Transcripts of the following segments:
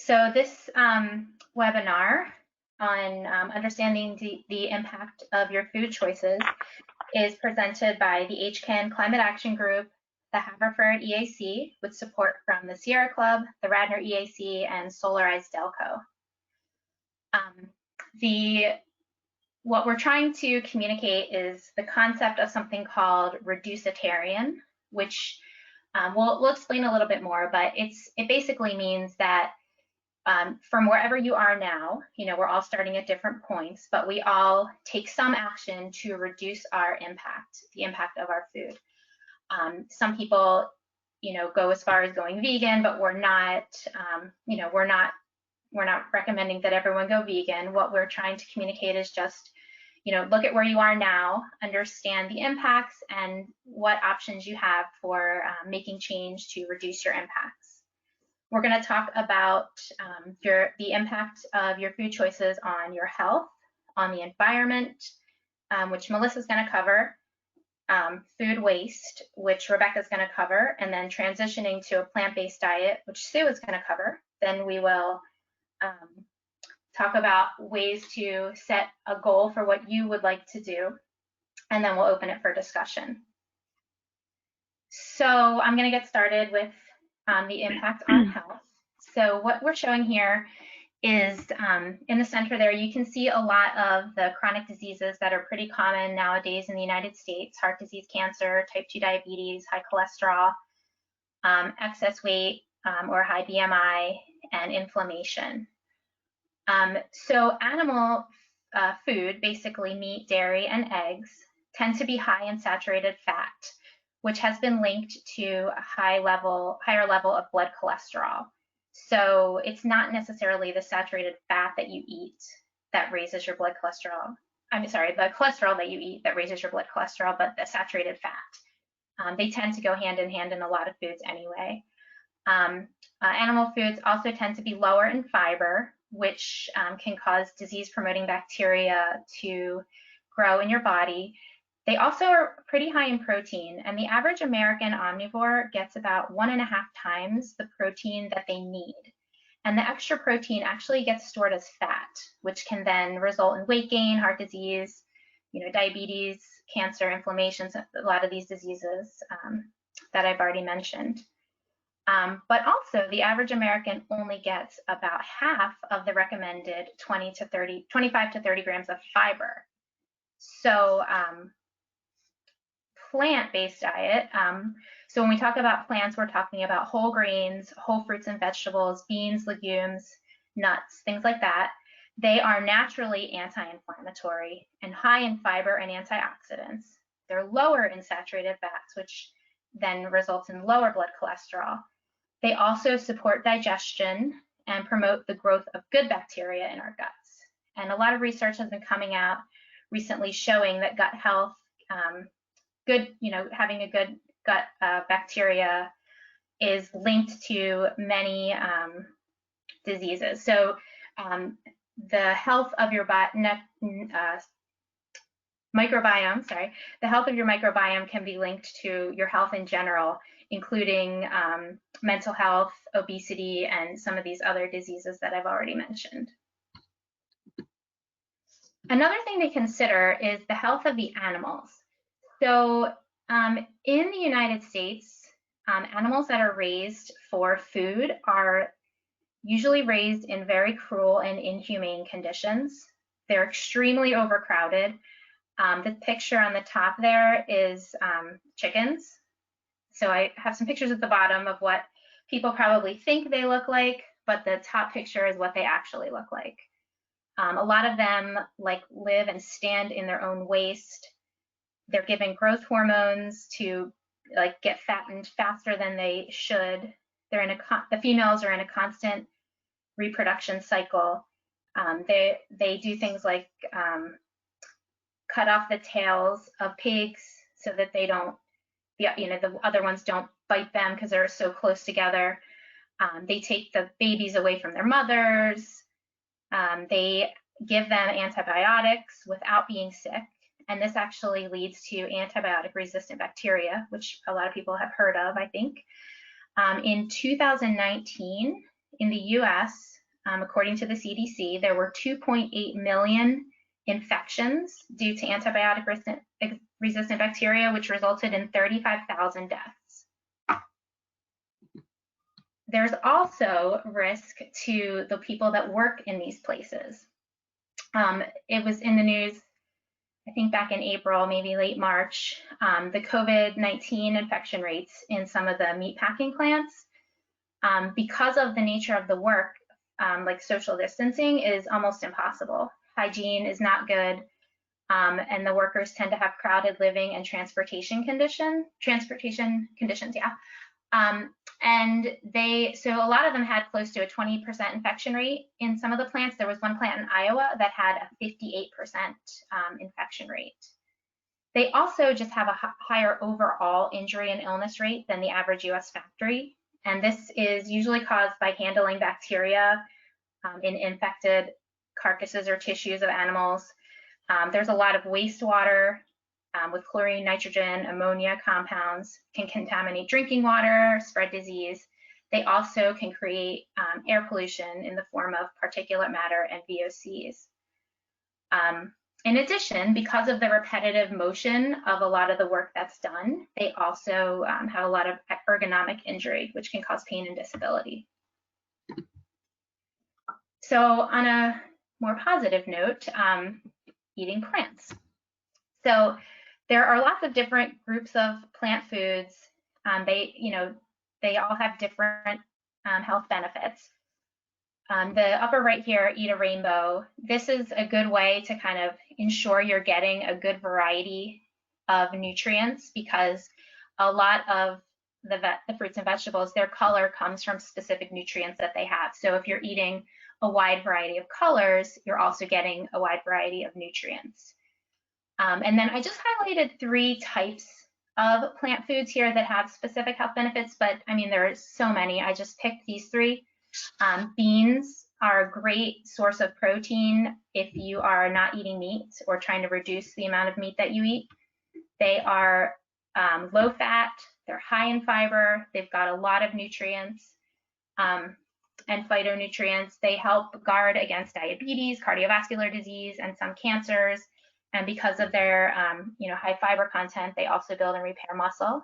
So this webinar on understanding the impact of your food choices is presented by the HCAN Climate Action Group, the Haverford EAC, with support from the Sierra Club, the Radnor EAC, and Solarized Delco. What we're trying to communicate is the concept of something called reducitarian, which we'll explain a little bit more, but it basically means that from wherever you are now, we're all starting at different points, but we all take some action to reduce our impact, the impact of our food. Some people, go as far as going vegan, but we're not recommending that everyone go vegan. What we're trying to communicate is just, look at where you are now, understand the impacts and what options you have for making change to reduce your impacts. We're going to talk about the impact of your food choices on your health, on the environment, which Melissa's going to cover, food waste, which Rebecca's going to cover, and then transitioning to a plant-based diet, which Sue is going to cover. Then we will talk about ways to set a goal for what you would like to do, and then we'll open it for discussion. So I'm going to get started with the impact on health. So what we're showing here is in the center there, you can see a lot of the chronic diseases that are pretty common nowadays in the United States: heart disease, cancer, type 2 diabetes, high cholesterol, excess weight or high BMI, and inflammation. So animal food, basically meat, dairy, and eggs, tend to be high in saturated fat, which has been linked to a higher level of blood cholesterol. So it's not necessarily the saturated fat that you eat that raises your blood cholesterol. I'm sorry, the cholesterol that you eat that raises your blood cholesterol, but the saturated fat. They tend to go hand in hand in a lot of foods anyway. Animal foods also tend to be lower in fiber, which can cause disease-promoting bacteria to grow in your body. They also are pretty high in protein, and the average American omnivore gets about 1.5 times the protein that they need. And the extra protein actually gets stored as fat, which can then result in weight gain, heart disease, diabetes, cancer, inflammations, a lot of these diseases that I've already mentioned. But also, the average American only gets about half of the recommended 25 to 30 grams of fiber. So plant-based diet. So when we talk about plants, we're talking about whole grains, whole fruits and vegetables, beans, legumes, nuts, things like that. They are naturally anti-inflammatory and high in fiber and antioxidants. They're lower in saturated fats, which then results in lower blood cholesterol. They also support digestion and promote the growth of good bacteria in our guts. And a lot of research has been coming out recently showing that gut health, having a good gut bacteria is linked to many diseases. So the health of your microbiome, the health of your microbiome can be linked to your health in general, including mental health, obesity, and some of these other diseases that I've already mentioned. Another thing to consider is the health of the animals. So in the United States, animals that are raised for food are usually raised in very cruel and inhumane conditions. They're extremely overcrowded. The picture on the top there is chickens. So I have some pictures at the bottom of what people probably think they look like, but the top picture is what they actually look like. A lot of them live and stand in their own waste. They're given growth hormones to get fattened faster than they should. The females are in a constant reproduction cycle. They do things like cut off the tails of pigs so that they don't, the other ones don't bite them because they're so close together. They take the babies away from their mothers. They give them antibiotics without being sick. And this actually leads to antibiotic-resistant bacteria, which a lot of people have heard of, I think. In 2019, in the US, according to the CDC, there were 2.8 million infections due to antibiotic-resistant bacteria, which resulted in 35,000 deaths. There's also risk to the people that work in these places. It was in the news, I think back in April, maybe late March, the COVID-19 infection rates in some of the meatpacking plants, because of the nature of the work, like social distancing is almost impossible. Hygiene is not good, and the workers tend to have crowded living and transportation conditions, and so a lot of them had close to a 20% infection rate. In some of the plants, there was one plant in Iowa that had a 58% infection rate. They also just have a higher overall injury and illness rate than the average US factory. And this is usually caused by handling bacteria in infected carcasses or tissues of animals. There's a lot of wastewater with chlorine, nitrogen, ammonia compounds, can contaminate drinking water, spread disease. They also can create air pollution in the form of particulate matter and VOCs. In addition, because of the repetitive motion of a lot of the work that's done, they also have a lot of ergonomic injury, which can cause pain and disability. So on a more positive note, eating plants. So there are lots of different groups of plant foods. They all have different health benefits. The upper right here, Eat a Rainbow. This is a good way to kind of ensure you're getting a good variety of nutrients, because a lot of the fruits and vegetables, their color comes from specific nutrients that they have. So if you're eating a wide variety of colors, you're also getting a wide variety of nutrients. And then I just highlighted 3 types of plant foods here that have specific health benefits, but I mean, there are so many. I just picked these 3. Beans are a great source of protein if you are not eating meat or trying to reduce the amount of meat that you eat. They are low fat, they're high in fiber, they've got a lot of nutrients and phytonutrients. They help guard against diabetes, cardiovascular disease, and some cancers. And because of their high fiber content, they also build and repair muscle.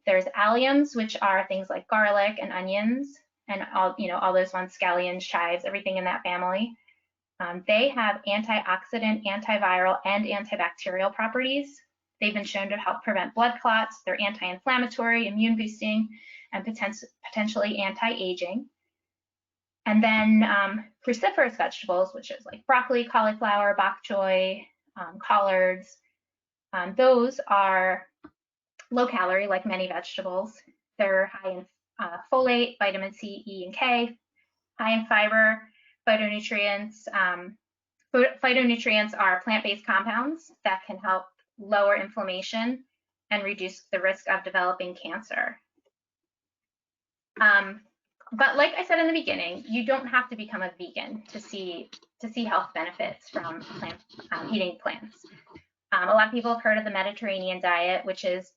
There's alliums, which are things like garlic and onions, and all those ones, scallions, chives, everything in that family. They have antioxidant, antiviral, and antibacterial properties. They've been shown to help prevent blood clots. They're anti-inflammatory, immune boosting, and potentially anti-aging. And then cruciferous vegetables, which is like broccoli, cauliflower, bok choy, collards. Those are low calorie, like many vegetables. They're high in folate, vitamin C, E, and K, high in fiber, phytonutrients. Phytonutrients are plant-based compounds that can help lower inflammation and reduce the risk of developing cancer. But like I said in the beginning, you don't have to become a vegan to see health benefits from eating plants. A lot of people have heard of the Mediterranean diet, which is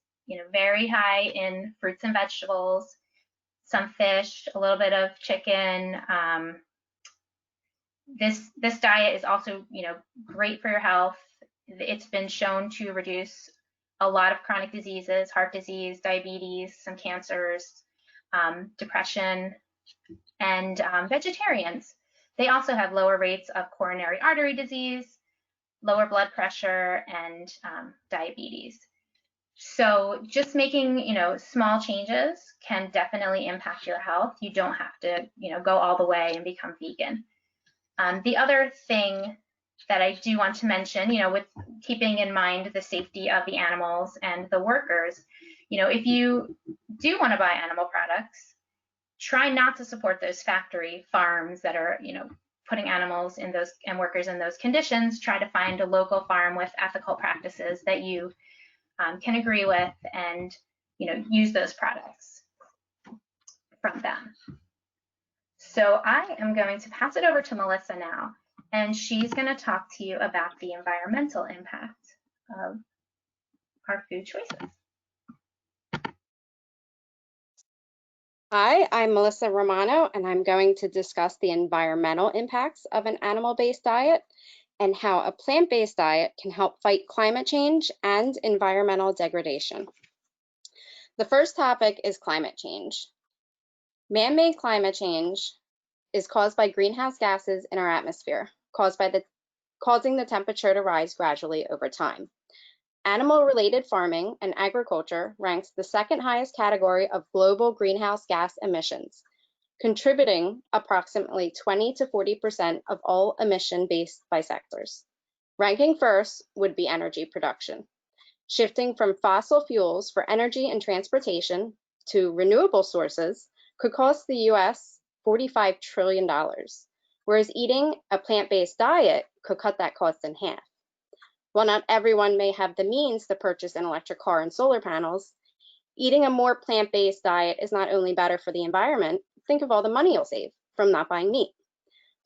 very high in fruits and vegetables, some fish, a little bit of chicken. This diet is also great for your health. It's been shown to reduce a lot of chronic diseases, heart disease, diabetes, some cancers, depression, and vegetarians. They also have lower rates of coronary artery disease, lower blood pressure, and diabetes. So just making small changes can definitely impact your health. You don't have to go all the way and become vegan. The other thing that I do want to mention, with keeping in mind the safety of the animals and the workers, if you do want to buy animal products, try not to support those factory farms that are, putting animals in those and workers in those conditions. Try to find a local farm with ethical practices that you can agree with, and use those products from them. So I am going to pass it over to Melissa now, and she's going to talk to you about the environmental impact of our food choices. Hi, I'm Melissa Romano, and I'm going to discuss the environmental impacts of an animal-based diet and how a plant-based diet can help fight climate change and environmental degradation. The first topic is climate change. Man-made climate change is caused by greenhouse gases in our atmosphere, causing the temperature to rise gradually over time. Animal-related farming and agriculture ranks the second highest category of global greenhouse gas emissions, contributing approximately 20 to 40% of all emission based by sectors. Ranking first would be energy production. Shifting from fossil fuels for energy and transportation to renewable sources could cost the US $45 trillion, whereas eating a plant-based diet could cut that cost in half. While not everyone may have the means to purchase an electric car and solar panels, eating a more plant-based diet is not only better for the environment, think of all the money you'll save from not buying meat.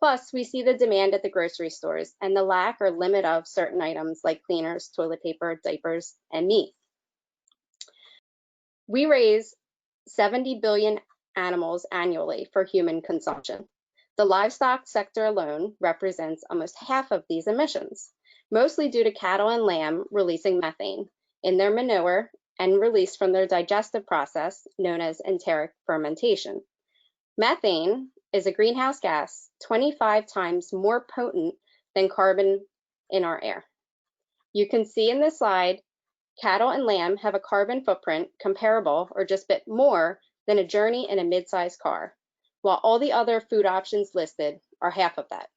Plus, we see the demand at the grocery stores and the lack or limit of certain items like cleaners, toilet paper, diapers, and meat. We raise 70 billion animals annually for human consumption. The livestock sector alone represents almost half of these emissions, mostly due to cattle and lamb releasing methane in their manure and released from their digestive process known as enteric fermentation. Methane is a greenhouse gas 25 times more potent than carbon in our air. You can see in this slide, cattle and lamb have a carbon footprint comparable or just a bit more than a journey in a mid-sized car, while all the other food options listed are half of that.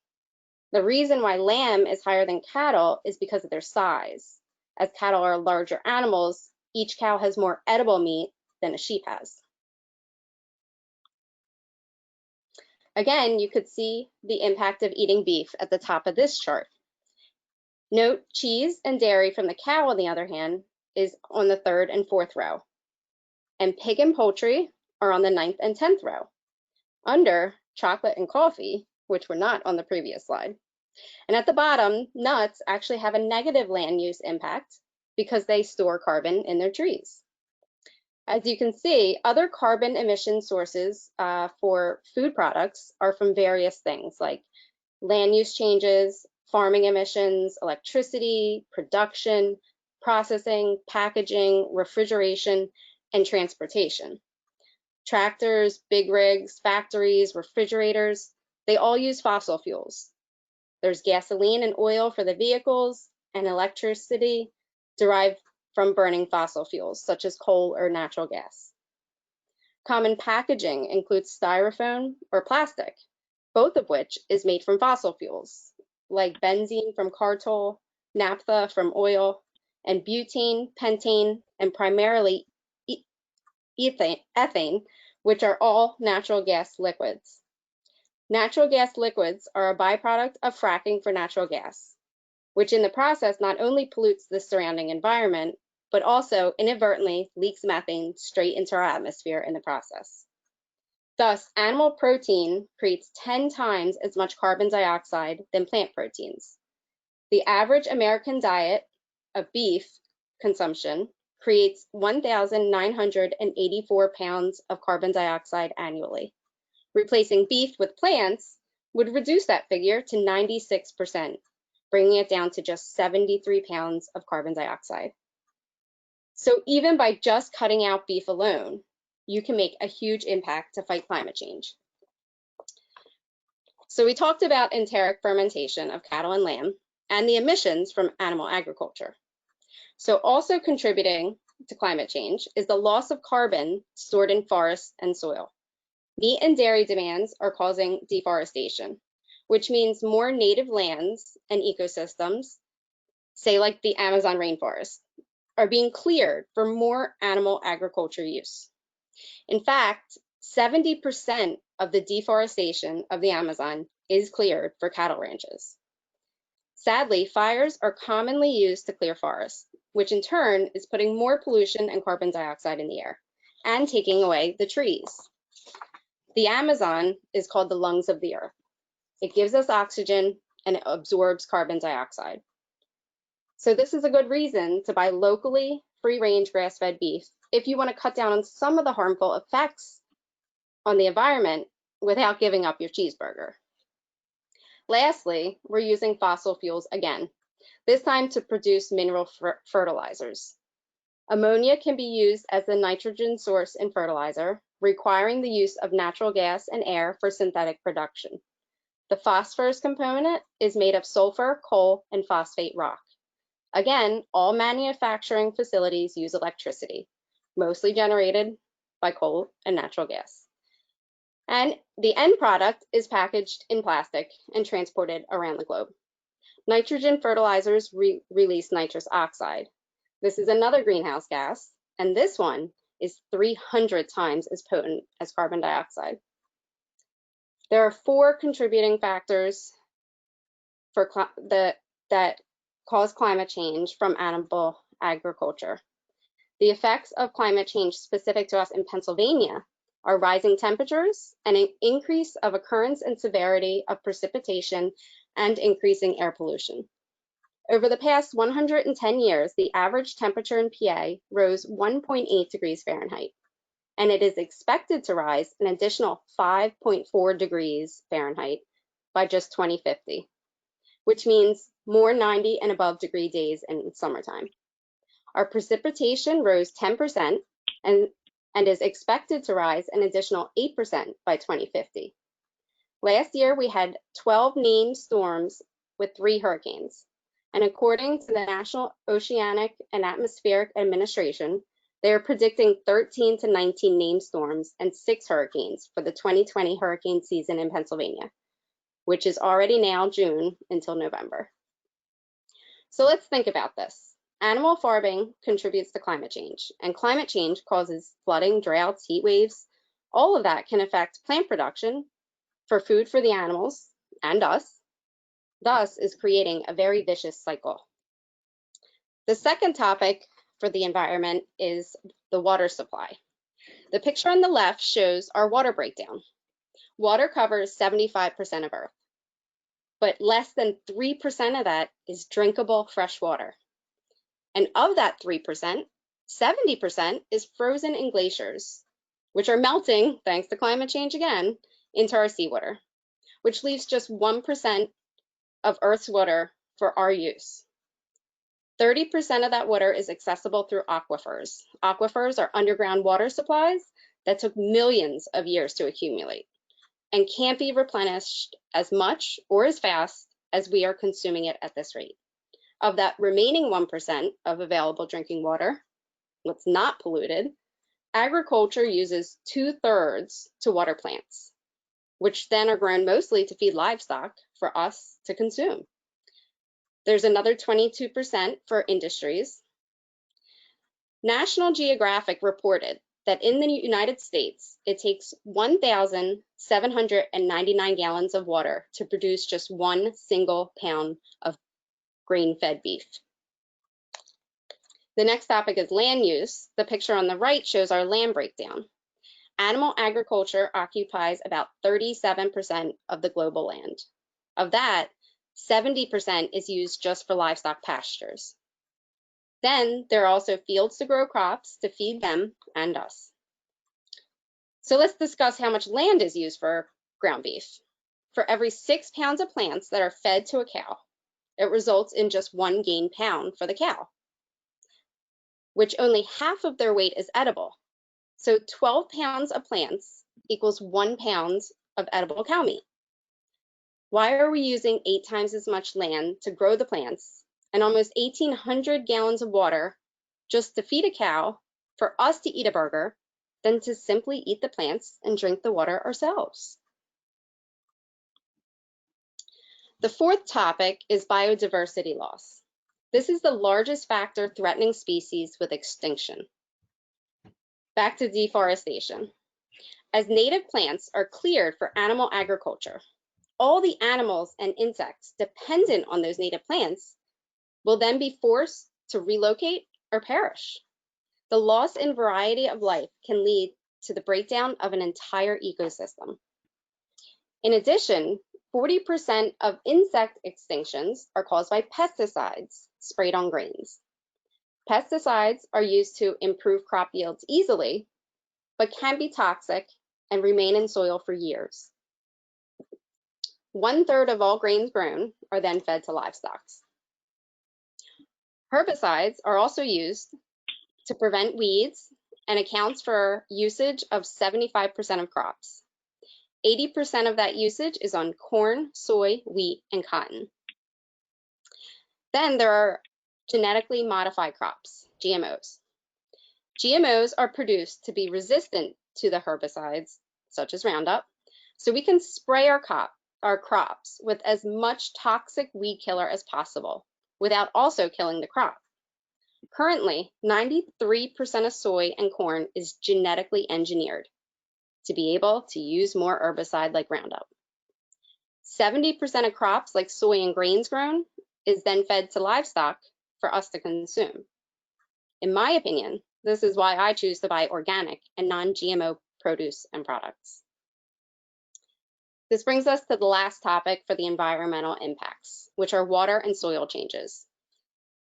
The reason why lamb is higher than cattle is because of their size. As cattle are larger animals, each cow has more edible meat than a sheep has. Again, you could see the impact of eating beef at the top of this chart. Note cheese and dairy from the cow, on the other hand, is on the 3rd and 4th row. And pig and poultry are on the 9th and 10th row. Under, chocolate and coffee, which were not on the previous slide. And at the bottom, nuts actually have a negative land use impact because they store carbon in their trees. As you can see, other carbon emission sources for food products are from various things like land use changes, farming emissions, electricity, production, processing, packaging, refrigeration, and transportation. Tractors, big rigs, factories, refrigerators, they all use fossil fuels. There's gasoline and oil for the vehicles, and electricity derived from burning fossil fuels, such as coal or natural gas. Common packaging includes styrofoam or plastic, both of which is made from fossil fuels, like benzene from coal, naphtha from oil, and butane, pentane, and primarily ethane, which are all natural gas liquids. Natural gas liquids are a byproduct of fracking for natural gas, which in the process not only pollutes the surrounding environment, but also inadvertently leaks methane straight into our atmosphere in the process. Thus, animal protein creates 10 times as much carbon dioxide than plant proteins. The average American diet of beef consumption creates 1,984 pounds of carbon dioxide annually. Replacing beef with plants would reduce that figure to 96%, bringing it down to just 73 pounds of carbon dioxide. So even by just cutting out beef alone, you can make a huge impact to fight climate change. So we talked about enteric fermentation of cattle and lamb and the emissions from animal agriculture. So also contributing to climate change is the loss of carbon stored in forests and soil. Meat and dairy demands are causing deforestation, which means more native lands and ecosystems, say like the Amazon rainforest, are being cleared for more animal agriculture use. In fact, 70% of the deforestation of the Amazon is cleared for cattle ranches. Sadly, fires are commonly used to clear forests, which in turn is putting more pollution and carbon dioxide in the air and taking away the trees. The Amazon is called the lungs of the earth. It gives us oxygen and it absorbs carbon dioxide. So this is a good reason to buy locally free-range grass-fed beef if you want to cut down on some of the harmful effects on the environment without giving up your cheeseburger. Lastly, we're using fossil fuels again, this time to produce mineral fertilizers. Ammonia can be used as the nitrogen source in fertilizer, requiring the use of natural gas and air for synthetic production. The phosphorus component is made of sulfur, coal, and phosphate rock. Again, all manufacturing facilities use electricity, mostly generated by coal and natural gas. And the end product is packaged in plastic and transported around the globe. Nitrogen fertilizers release nitrous oxide. This is another greenhouse gas, and this one is 300 times as potent as carbon dioxide. There are 4 contributing factors for that cause climate change from animal agriculture. The effects of climate change specific to us in Pennsylvania are rising temperatures and an increase of occurrence and severity of precipitation and increasing air pollution. Over the past 110 years, the average temperature in PA rose 1.8 degrees Fahrenheit, and it is expected to rise an additional 5.4 degrees Fahrenheit by just 2050, which means more 90 and above degree days in summertime. Our precipitation rose 10% and is expected to rise an additional 8% by 2050. Last year, we had 12 named storms with 3 hurricanes. And according to the National Oceanic and Atmospheric Administration, they are predicting 13 to 19 named storms and 6 hurricanes for the 2020 hurricane season in Pennsylvania, which is already now June until November. So let's think about this. Animal farming contributes to climate change, and climate change causes flooding, droughts, heat waves. All of that can affect plant production for food for the animals and us, thus is creating a very vicious cycle. The second topic for the environment is the water supply. The picture on the left shows our water breakdown. Water covers 75% of Earth, but less than 3% of that is drinkable fresh water. And of that 3%, 70% is frozen in glaciers, which are melting, thanks to climate change again, into our seawater, which leaves just 1% of Earth's water for our use. 30% of that water is accessible through aquifers. Aquifers are underground water supplies that took millions of years to accumulate and can't be replenished as much or as fast as we are consuming it at this rate. Of that remaining 1% of available drinking water, what's not polluted, agriculture uses 2/3 to water plants, which then are grown mostly to feed livestock for us to consume. There's another 22% for industries. National Geographic reported that in the United States, it takes 1,799 gallons of water to produce just 1 single pound of grain-fed beef. The next topic is land use. The picture on the right shows our land breakdown. Animal agriculture occupies about 37% of the global land. Of that, 70% is used just for livestock pastures. Then there are also fields to grow crops to feed them and us. So let's discuss how much land is used for ground beef. For every 6 pounds of plants that are fed to a cow, it results in just 1 gain pound for the cow, which only half of their weight is edible. So 12 pounds of plants equals 1 pound of edible cow meat. Why are we using 8 times as much land to grow the plants and almost 1,800 gallons of water just to feed a cow for us to eat a burger than to simply eat the plants and drink the water ourselves? The fourth topic is biodiversity loss. This is the largest factor threatening species with extinction. Back to deforestation. As native plants are cleared for animal agriculture, all the animals and insects dependent on those native plants will then be forced to relocate or perish. The loss in variety of life can lead to the breakdown of an entire ecosystem. In addition, 40% of insect extinctions are caused by pesticides sprayed on grains. Pesticides are used to improve crop yields easily, but can be toxic and remain in soil for years. 1/3 of all grains grown are then fed to livestock. Herbicides are also used to prevent weeds and accounts for usage of 75% of crops. 80% of that usage is on corn, soy, wheat, and cotton. Then there are genetically modified crops, GMOs. GMOs are produced to be resistant to the herbicides, such as Roundup, so we can spray our crops with as much toxic weed killer as possible without also killing the crop. Currently, 93% of soy and corn is genetically engineered to be able to use more herbicide like Roundup. 70% of crops like soy and grains grown is then fed to livestock for us to consume. In my opinion, this is why I choose to buy organic and non-GMO produce and products. This brings us to the last topic for the environmental impacts, which are water and soil changes.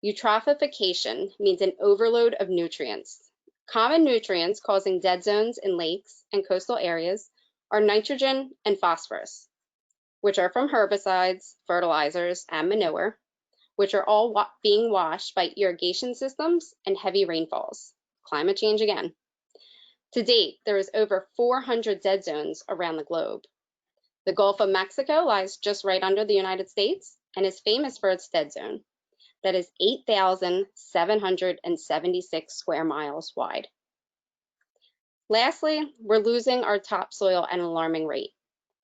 Eutrophication means an overload of nutrients. Common nutrients causing dead zones in lakes and coastal areas are nitrogen and phosphorus, which are from herbicides, fertilizers, and manure, which are all being washed by irrigation systems and heavy rainfalls. Climate change again. To date, there is over 400 dead zones around the globe. The Gulf of Mexico lies just right under the United States and is famous for its dead zone. That is 8,776 square miles wide. Lastly, we're losing our topsoil at an alarming rate.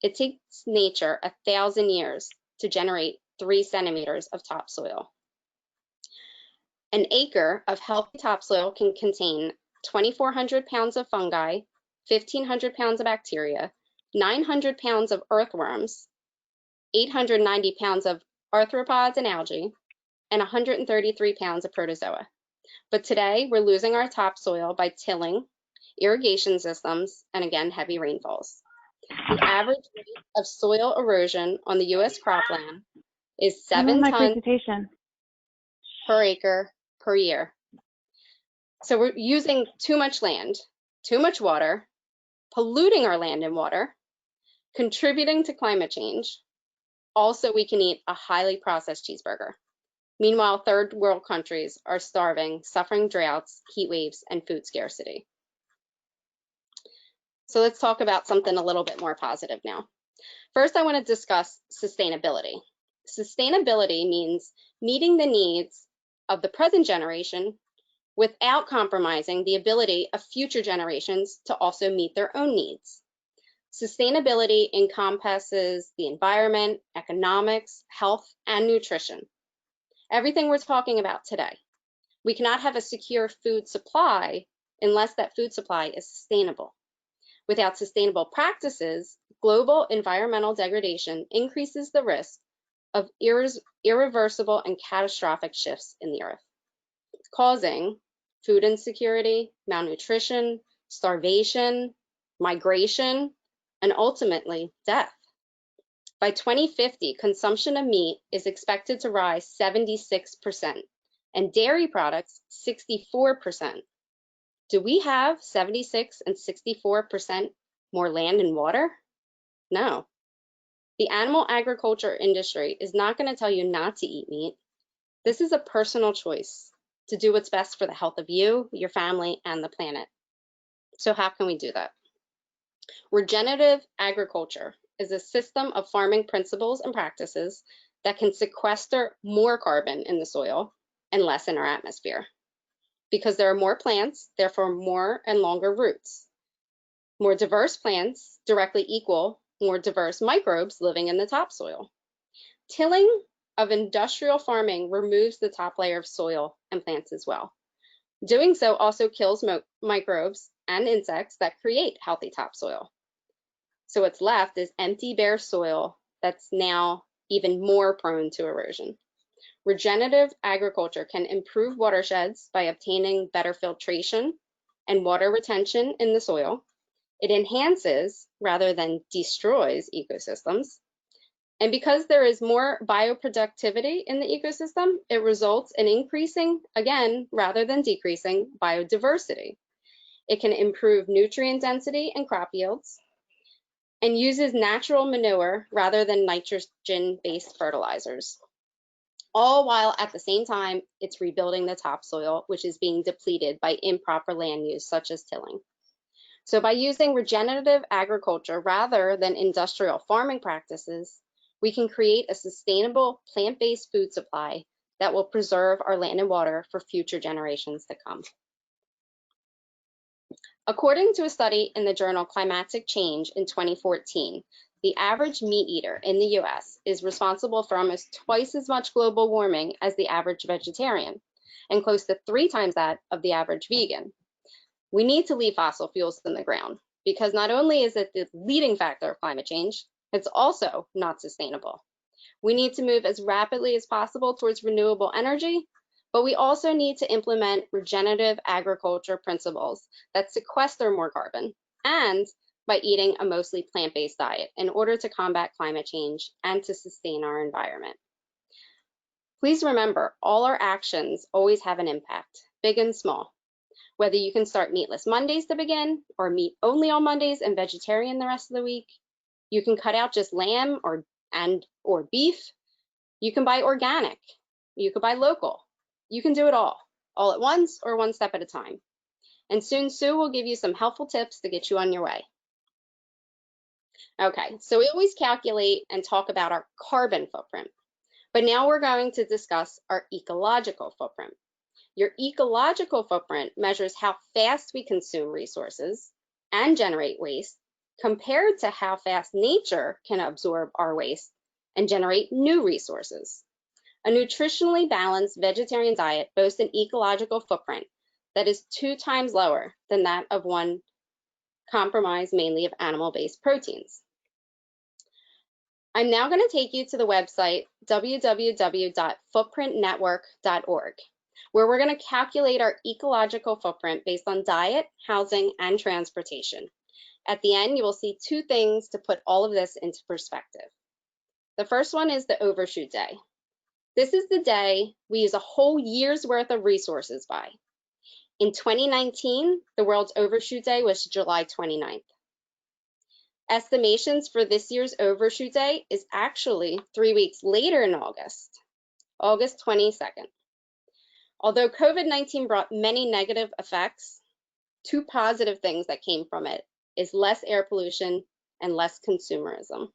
It takes nature 1,000 years to generate 3 centimeters of topsoil. An acre of healthy topsoil can contain 2,400 pounds of fungi, 1,500 pounds of bacteria, 900 pounds of earthworms, 890 pounds of arthropods and algae, and 133 pounds of protozoa. But today, we're losing our topsoil by tilling, irrigation systems, and again, heavy rainfalls. The average rate of soil erosion on the U.S. cropland is 7 tons per acre per year. So we're using too much land, too much water, polluting our land and water, contributing to climate change. Also, we can eat a highly processed cheeseburger. Meanwhile, third world countries are starving, suffering droughts, heat waves, and food scarcity. So let's talk about something a little bit more positive now. First, I want to discuss sustainability. Sustainability means meeting the needs of the present generation without compromising the ability of future generations to also meet their own needs. Sustainability encompasses the environment, economics, health, and nutrition. Everything we're talking about today. We cannot have a secure food supply unless that food supply is sustainable. Without sustainable practices, global environmental degradation increases the risk of irreversible and catastrophic shifts in the earth, causing food insecurity, malnutrition, starvation, migration, and ultimately death. By 2050, consumption of meat is expected to rise 76%, and dairy products 64%. Do we have 76 and 64% more land and water? No. The animal agriculture industry is not going to tell you not to eat meat. This is a personal choice to do what's best for the health of you, your family, and the planet. So how can we do that? Regenerative agriculture is a system of farming principles and practices that can sequester more carbon in the soil and less in our atmosphere. Because there are more plants, therefore more and longer roots. More diverse plants directly equal more diverse microbes living in the topsoil. Tilling of industrial farming removes the top layer of soil and plants as well. Doing so also kills microbes and insects that create healthy topsoil. So what's left is empty, bare soil that's now even more prone to erosion. Regenerative agriculture can improve watersheds by obtaining better filtration and water retention in the soil. It enhances rather than destroys ecosystems. And because there is more bioproductivity in the ecosystem, it results in increasing, again, rather than decreasing, biodiversity. It can improve nutrient density and crop yields, and uses natural manure rather than nitrogen-based fertilizers, all while at the same time it's rebuilding the topsoil, which is being depleted by improper land use such as tilling. So by using regenerative agriculture rather than industrial farming practices, we can create a sustainable plant-based food supply that will preserve our land and water for future generations to come. According to a study in the journal Climatic Change in 2014, the average meat eater in the US is responsible for almost twice as much global warming as the average vegetarian, and close to 3 times that of the average vegan. We need to leave fossil fuels in the ground because not only is it the leading factor of climate change, it's also not sustainable. We need to move as rapidly as possible towards renewable energy, but we also need to implement regenerative agriculture principles that sequester more carbon, and by eating a mostly plant-based diet in order to combat climate change and to sustain our environment. Please remember, all our actions always have an impact, big and small. Whether you can start meatless Mondays to begin, or meat only on Mondays and vegetarian the rest of the week. You can cut out just lamb or beef. You can buy organic. You can buy local. You can do it all at once or one step at a time. And soon Sue will give you some helpful tips to get you on your way. Okay, so we always calculate and talk about our carbon footprint, but now we're going to discuss our ecological footprint. Your ecological footprint measures how fast we consume resources and generate waste compared to how fast nature can absorb our waste and generate new resources. A nutritionally balanced vegetarian diet boasts an ecological footprint that is 2 times lower than that of one comprised mainly of animal-based proteins. I'm now going to take you to the website www.footprintnetwork.org, where we're going to calculate our ecological footprint based on diet, housing, and transportation. At the end, you will see 2 things to put all of this into perspective. The first one is the overshoot day. This is the day we use a whole year's worth of resources by. In 2019, the world's overshoot day was July 29th. Estimations for this year's overshoot day is actually 3 weeks later in August 22nd. Although COVID-19 brought many negative effects, 2 positive things that came from it is less air pollution and less consumerism.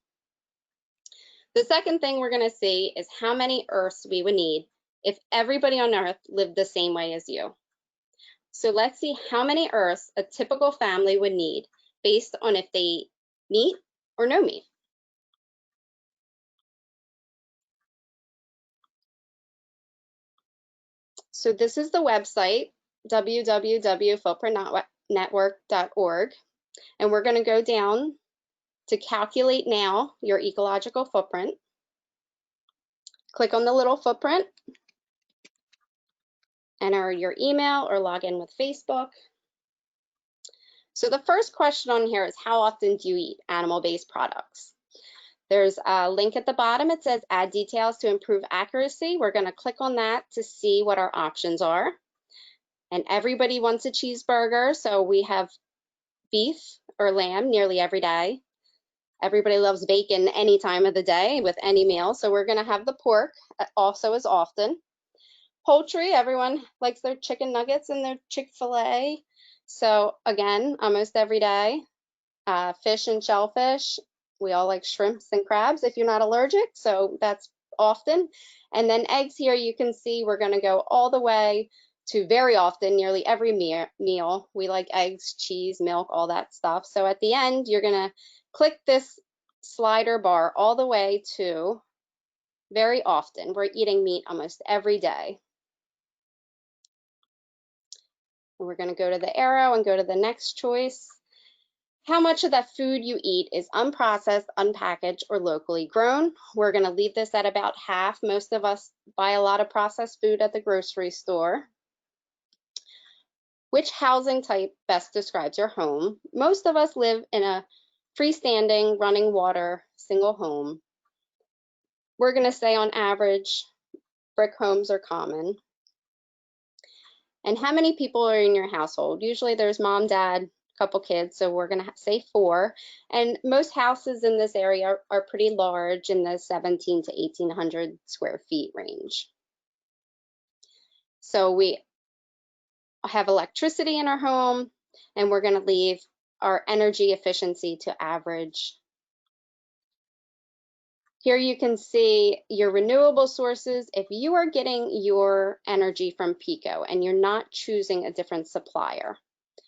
The second thing we're going to see is how many Earths we would need if everybody on Earth lived the same way as you. So let's see how many Earths a typical family would need based on if they eat meat or no meat. So this is the website, www.footprintnetwork.org, and we're going to go down to calculate now your ecological footprint. Click on the little footprint, enter your email or log in with Facebook. So the first question on here is, how often do you eat animal-based products? There's a link at the bottom. It says add details to improve accuracy. We're going to click on that to see what our options are. And everybody wants a cheeseburger, so we have beef or lamb nearly every day. Everybody loves bacon any time of the day with any meal, so we're going to have the pork also as often. Poultry, everyone likes their chicken nuggets and their Chick-fil-A. So again, almost every day. Fish and shellfish, we all like shrimps and crabs if you're not allergic, so that's often. And then eggs here, you can see we're going to go all the way to very often, nearly every meal. We like eggs, cheese, milk, all that stuff. So at the end, you're going to click this slider bar all the way to very often. We're eating meat almost every day. And we're going to go to the arrow and go to the next choice. How much of that food you eat is unprocessed, unpackaged, or locally grown? We're going to leave this at about half. Most of us buy a lot of processed food at the grocery store. Which housing type best describes your home? Most of us live in a freestanding, running water, single home. We're going to say on average, brick homes are common. And how many people are in your household? Usually there's mom, dad, couple kids, so we're going to say 4. And most houses in this area are pretty large, in the 17 to 1800 square feet range. So we have electricity in our home, and we're going to leave our energy efficiency to average. Here you can see your renewable sources. If you are getting your energy from Pico and you're not choosing a different supplier,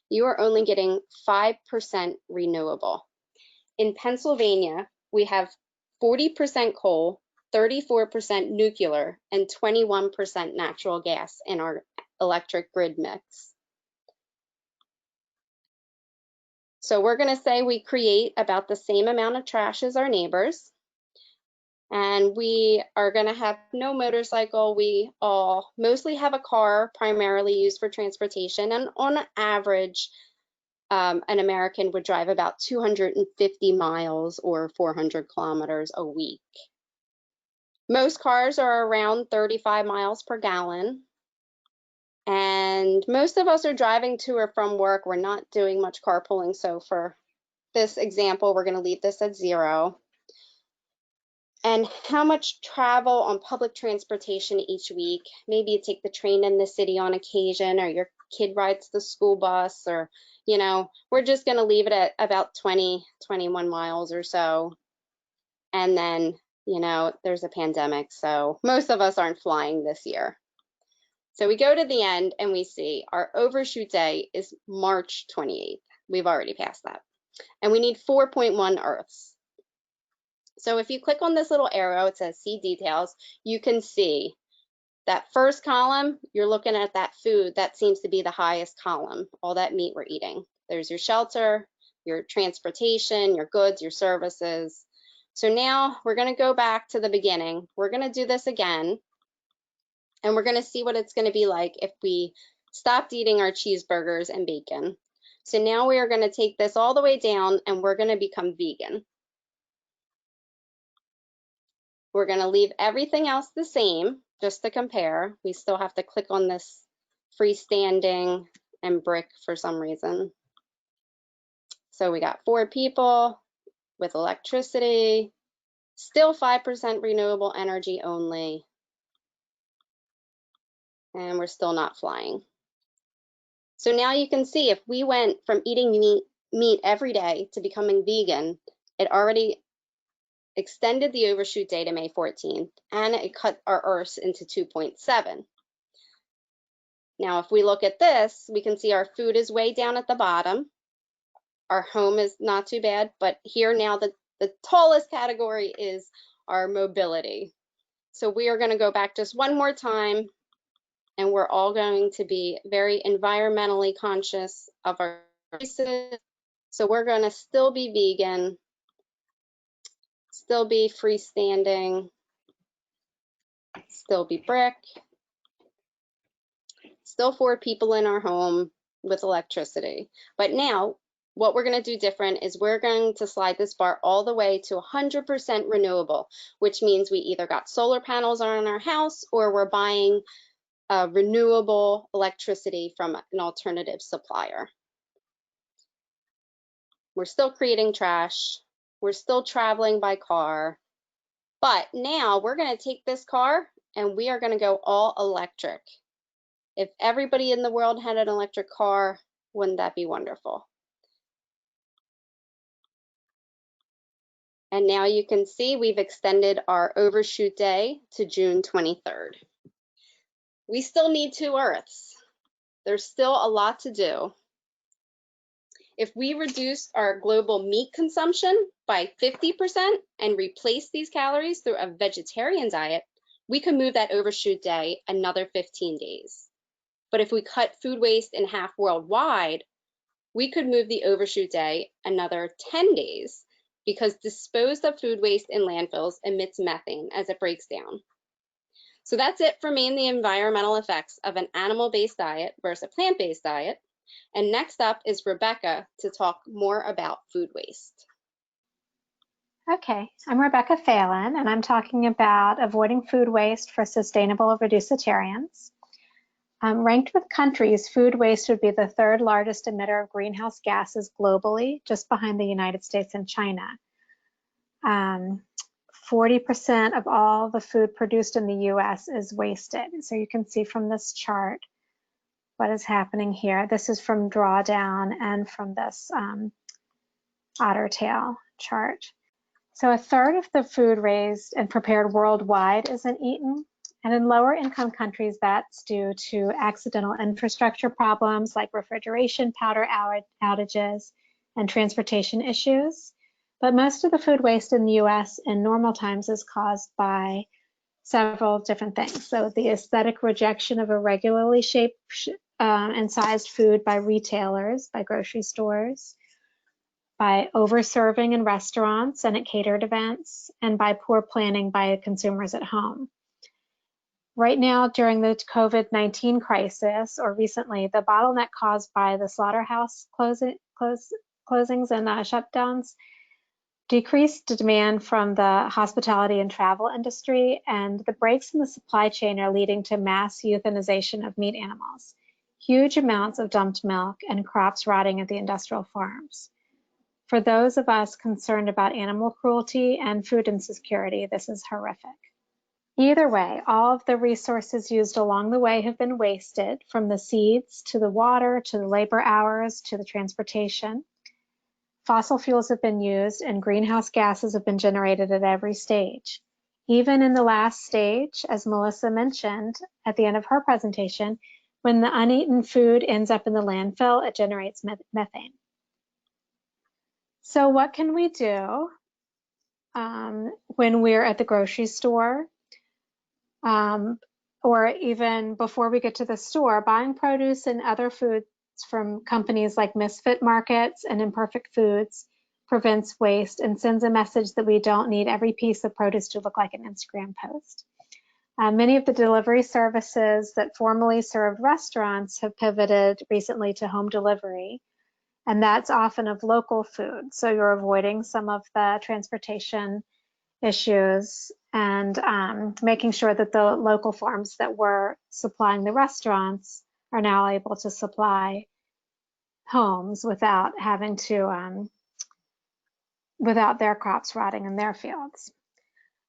you are only getting 5% renewable. In Pennsylvania, we have 40% coal, 34% nuclear, and 21% natural gas in our electric grid mix. So we're going to say we create about the same amount of trash as our neighbors. And we are going to have no motorcycle. We all mostly have a car, primarily used for transportation. And on average, an American would drive about 250 miles or 400 kilometers a week. Most cars are around 35 miles per gallon. And most of us are driving to or from work. We're not doing much carpooling. So for this example, we're going to leave this at 0. And how much travel on public transportation each week? Maybe you take the train in the city on occasion, or your kid rides the school bus, or, you know, we're just going to leave it at about 20, 21 miles or so. And then, you know, there's a pandemic, so most of us aren't flying this year. So we go to the end and we see our overshoot day is March 28th. We've already passed that. And we need 4.1 Earths. So if you click on this little arrow, it says see details, you can see that first column, you're looking at that food, that seems to be the highest column, all that meat we're eating. There's your shelter, your transportation, your goods, your services. So now we're going to go back to the beginning. We're going to do this again, and we're going to see what it's going to be like if we stopped eating our cheeseburgers and bacon. So now we are going to take this all the way down, and we're going to become vegan. We're going to leave everything else the same, just to compare. We still have to click on this freestanding and brick for some reason. So we got 4 people with electricity, still 5% renewable energy only, and we're still not flying. So now you can see if we went from eating meat every day to becoming vegan, it already extended the overshoot day to May 14th, and it cut our Earths into 2.7. Now, if we look at this, we can see our food is way down at the bottom. Our home is not too bad, but here now the tallest category is our mobility. So we are going to go back just one more time, and we're all going to be very environmentally conscious of our choices. So we're going to still be vegan, still be freestanding, still be brick, still 4 people in our home with electricity. But now what we're going to do different is we're going to slide this bar all the way to 100% renewable, which means we either got solar panels on our house or we're buying renewable electricity from an alternative supplier. We're still creating trash. We're still traveling by car. But now we're going to take this car and we are going to go all electric. If everybody in the world had an electric car, wouldn't that be wonderful? And now you can see we've extended our overshoot day to June 23rd. We still need 2 Earths. There's still a lot to do. If we reduce our global meat consumption by 50% and replace these calories through a vegetarian diet, we could move that overshoot day another 15 days. But if we cut food waste in half worldwide, we could move the overshoot day another 10 days because disposed of food waste in landfills emits methane as it breaks down. So that's it for me and the environmental effects of an animal-based diet versus a plant-based diet. And next up is Rebecca to talk more about food waste. Okay, I'm Rebecca Phelan, and I'm talking about avoiding food waste for sustainable reducitarians. Ranked with countries, food waste would be the third largest emitter of greenhouse gases globally, just behind the United States and China. 40% of all the food produced in the US is wasted. So you can see from this chart what is happening here. This is from Drawdown and from this otter tail chart. So a third of the food raised and prepared worldwide isn't eaten. And in lower income countries, that's due to accidental infrastructure problems like refrigeration, powder outages, and transportation issues. But most of the food waste in the US in normal times is caused by several different things. So the aesthetic rejection of irregularly shaped and sized food by retailers, by grocery stores, by over-serving in restaurants and at catered events, and by poor planning by consumers at home. Right now, during the COVID-19 crisis, or recently, the bottleneck caused by the slaughterhouse closings and shutdowns decreased demand from the hospitality and travel industry, and the breaks in the supply chain are leading to mass euthanization of meat animals, huge amounts of dumped milk, and crops rotting at the industrial farms. For those of us concerned about animal cruelty and food insecurity, this is horrific. Either way, all of the resources used along the way have been wasted, from the seeds to the water to the labor hours to the transportation. Fossil fuels have been used and greenhouse gases have been generated at every stage. Even in the last stage, as Melissa mentioned at the end of her presentation, when the uneaten food ends up in the landfill, it generates methane. So what can we do when we're at the grocery store? Or even before we get to the store, buying produce and other foods from companies like Misfit Markets and Imperfect Foods prevents waste and sends a message that we don't need every piece of produce to look like an Instagram post. Many of the delivery services that formerly served restaurants have pivoted recently to home delivery, and that's often of local food. So you're avoiding some of the transportation issues and making sure that the local farms that were supplying the restaurants are now able to supply homes without having to, without their crops rotting in their fields.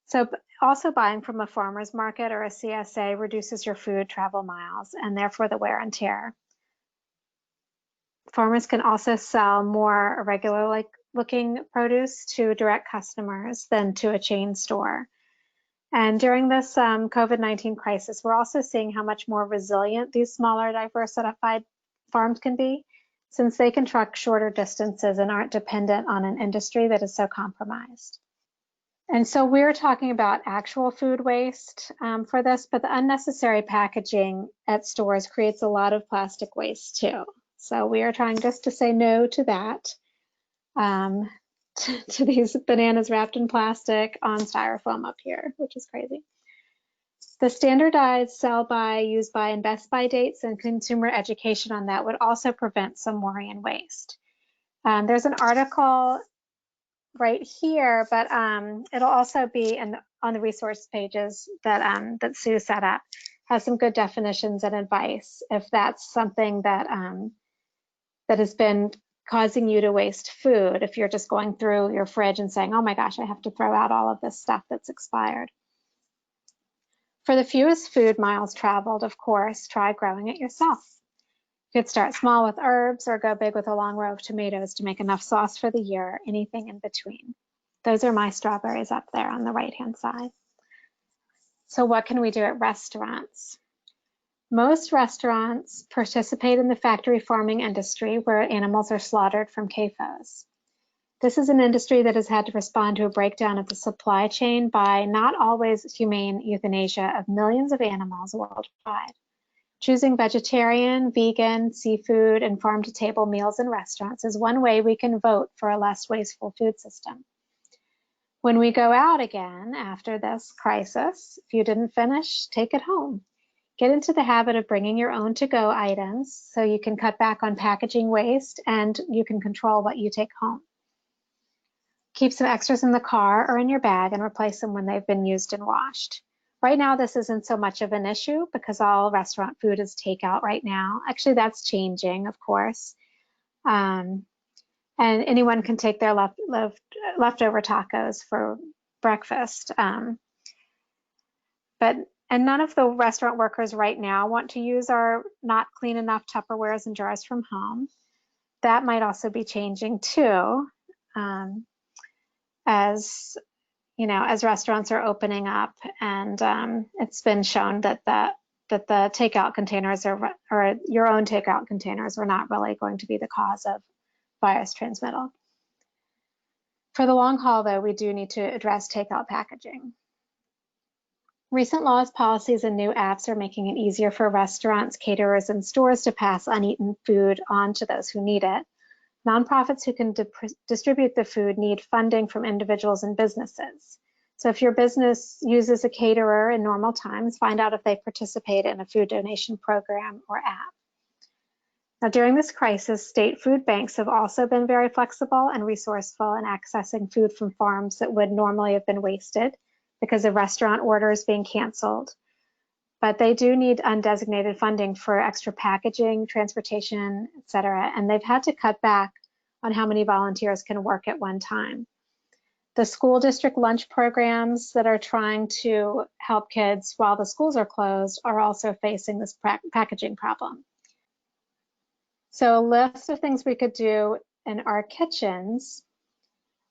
So also buying from a farmer's market or a CSA reduces your food travel miles and therefore the wear and tear. Farmers can also sell more irregular looking produce to direct customers than to a chain store. And during this COVID-19 crisis, we're also seeing how much more resilient these smaller diversified farms can be, since they can truck shorter distances and aren't dependent on an industry that is so compromised. And so we're talking about actual food waste for this, but the unnecessary packaging at stores creates a lot of plastic waste too. So we are trying just to say no to that, to these bananas wrapped in plastic on styrofoam up here, which is crazy. The standardized sell by, use by, and best by dates and consumer education on that would also prevent some worry and waste. There's an article right here, but it'll also be on the resource pages that that Sue set up. Has some good definitions and advice if that's something that that has been causing you to waste food. If you're just going through your fridge and saying, "Oh my gosh, I have to throw out all of this stuff that's expired." For the fewest food miles traveled, of course, try growing it yourself. You could start small with herbs or go big with a long row of tomatoes to make enough sauce for the year, anything in between. Those are my strawberries up there on the right-hand side. So what can we do at restaurants? Most restaurants participate in the factory farming industry where animals are slaughtered from CAFOs. This is an industry that has had to respond to a breakdown of the supply chain by not always humane euthanasia of millions of animals worldwide. Choosing vegetarian, vegan, seafood, and farm-to-table meals in restaurants is one way we can vote for a less wasteful food system. When we go out again after this crisis, if you didn't finish, take it home. Get into the habit of bringing your own to-go items so you can cut back on packaging waste and you can control what you take home. Keep some extras in the car or in your bag and replace them when they've been used and washed. Right now, this isn't so much of an issue because all restaurant food is takeout right now. Actually, that's changing, of course. And anyone can take their leftover tacos for breakfast. And none of the restaurant workers right now want to use our not clean enough Tupperwares and jars from home. That might also be changing too, as you know, as restaurants are opening up, and it's been shown that the takeout containers or your own takeout containers are not really going to be the cause of virus transmittal. For the long haul, though, we do need to address takeout packaging. Recent laws, policies, and new apps are making it easier for restaurants, caterers, and stores to pass uneaten food on to those who need it. Nonprofits who can distribute the food need funding from individuals and businesses. So if your business uses a caterer in normal times, find out if they participate in a food donation program or app. Now, during this crisis, state food banks have also been very flexible and resourceful in accessing food from farms that would normally have been wasted because of restaurant orders being canceled. But they do need undesignated funding for extra packaging, transportation, et cetera, and they've had to cut back on how many volunteers can work at one time. The school district lunch programs that are trying to help kids while the schools are closed are also facing this packaging problem. So a list of things we could do in our kitchens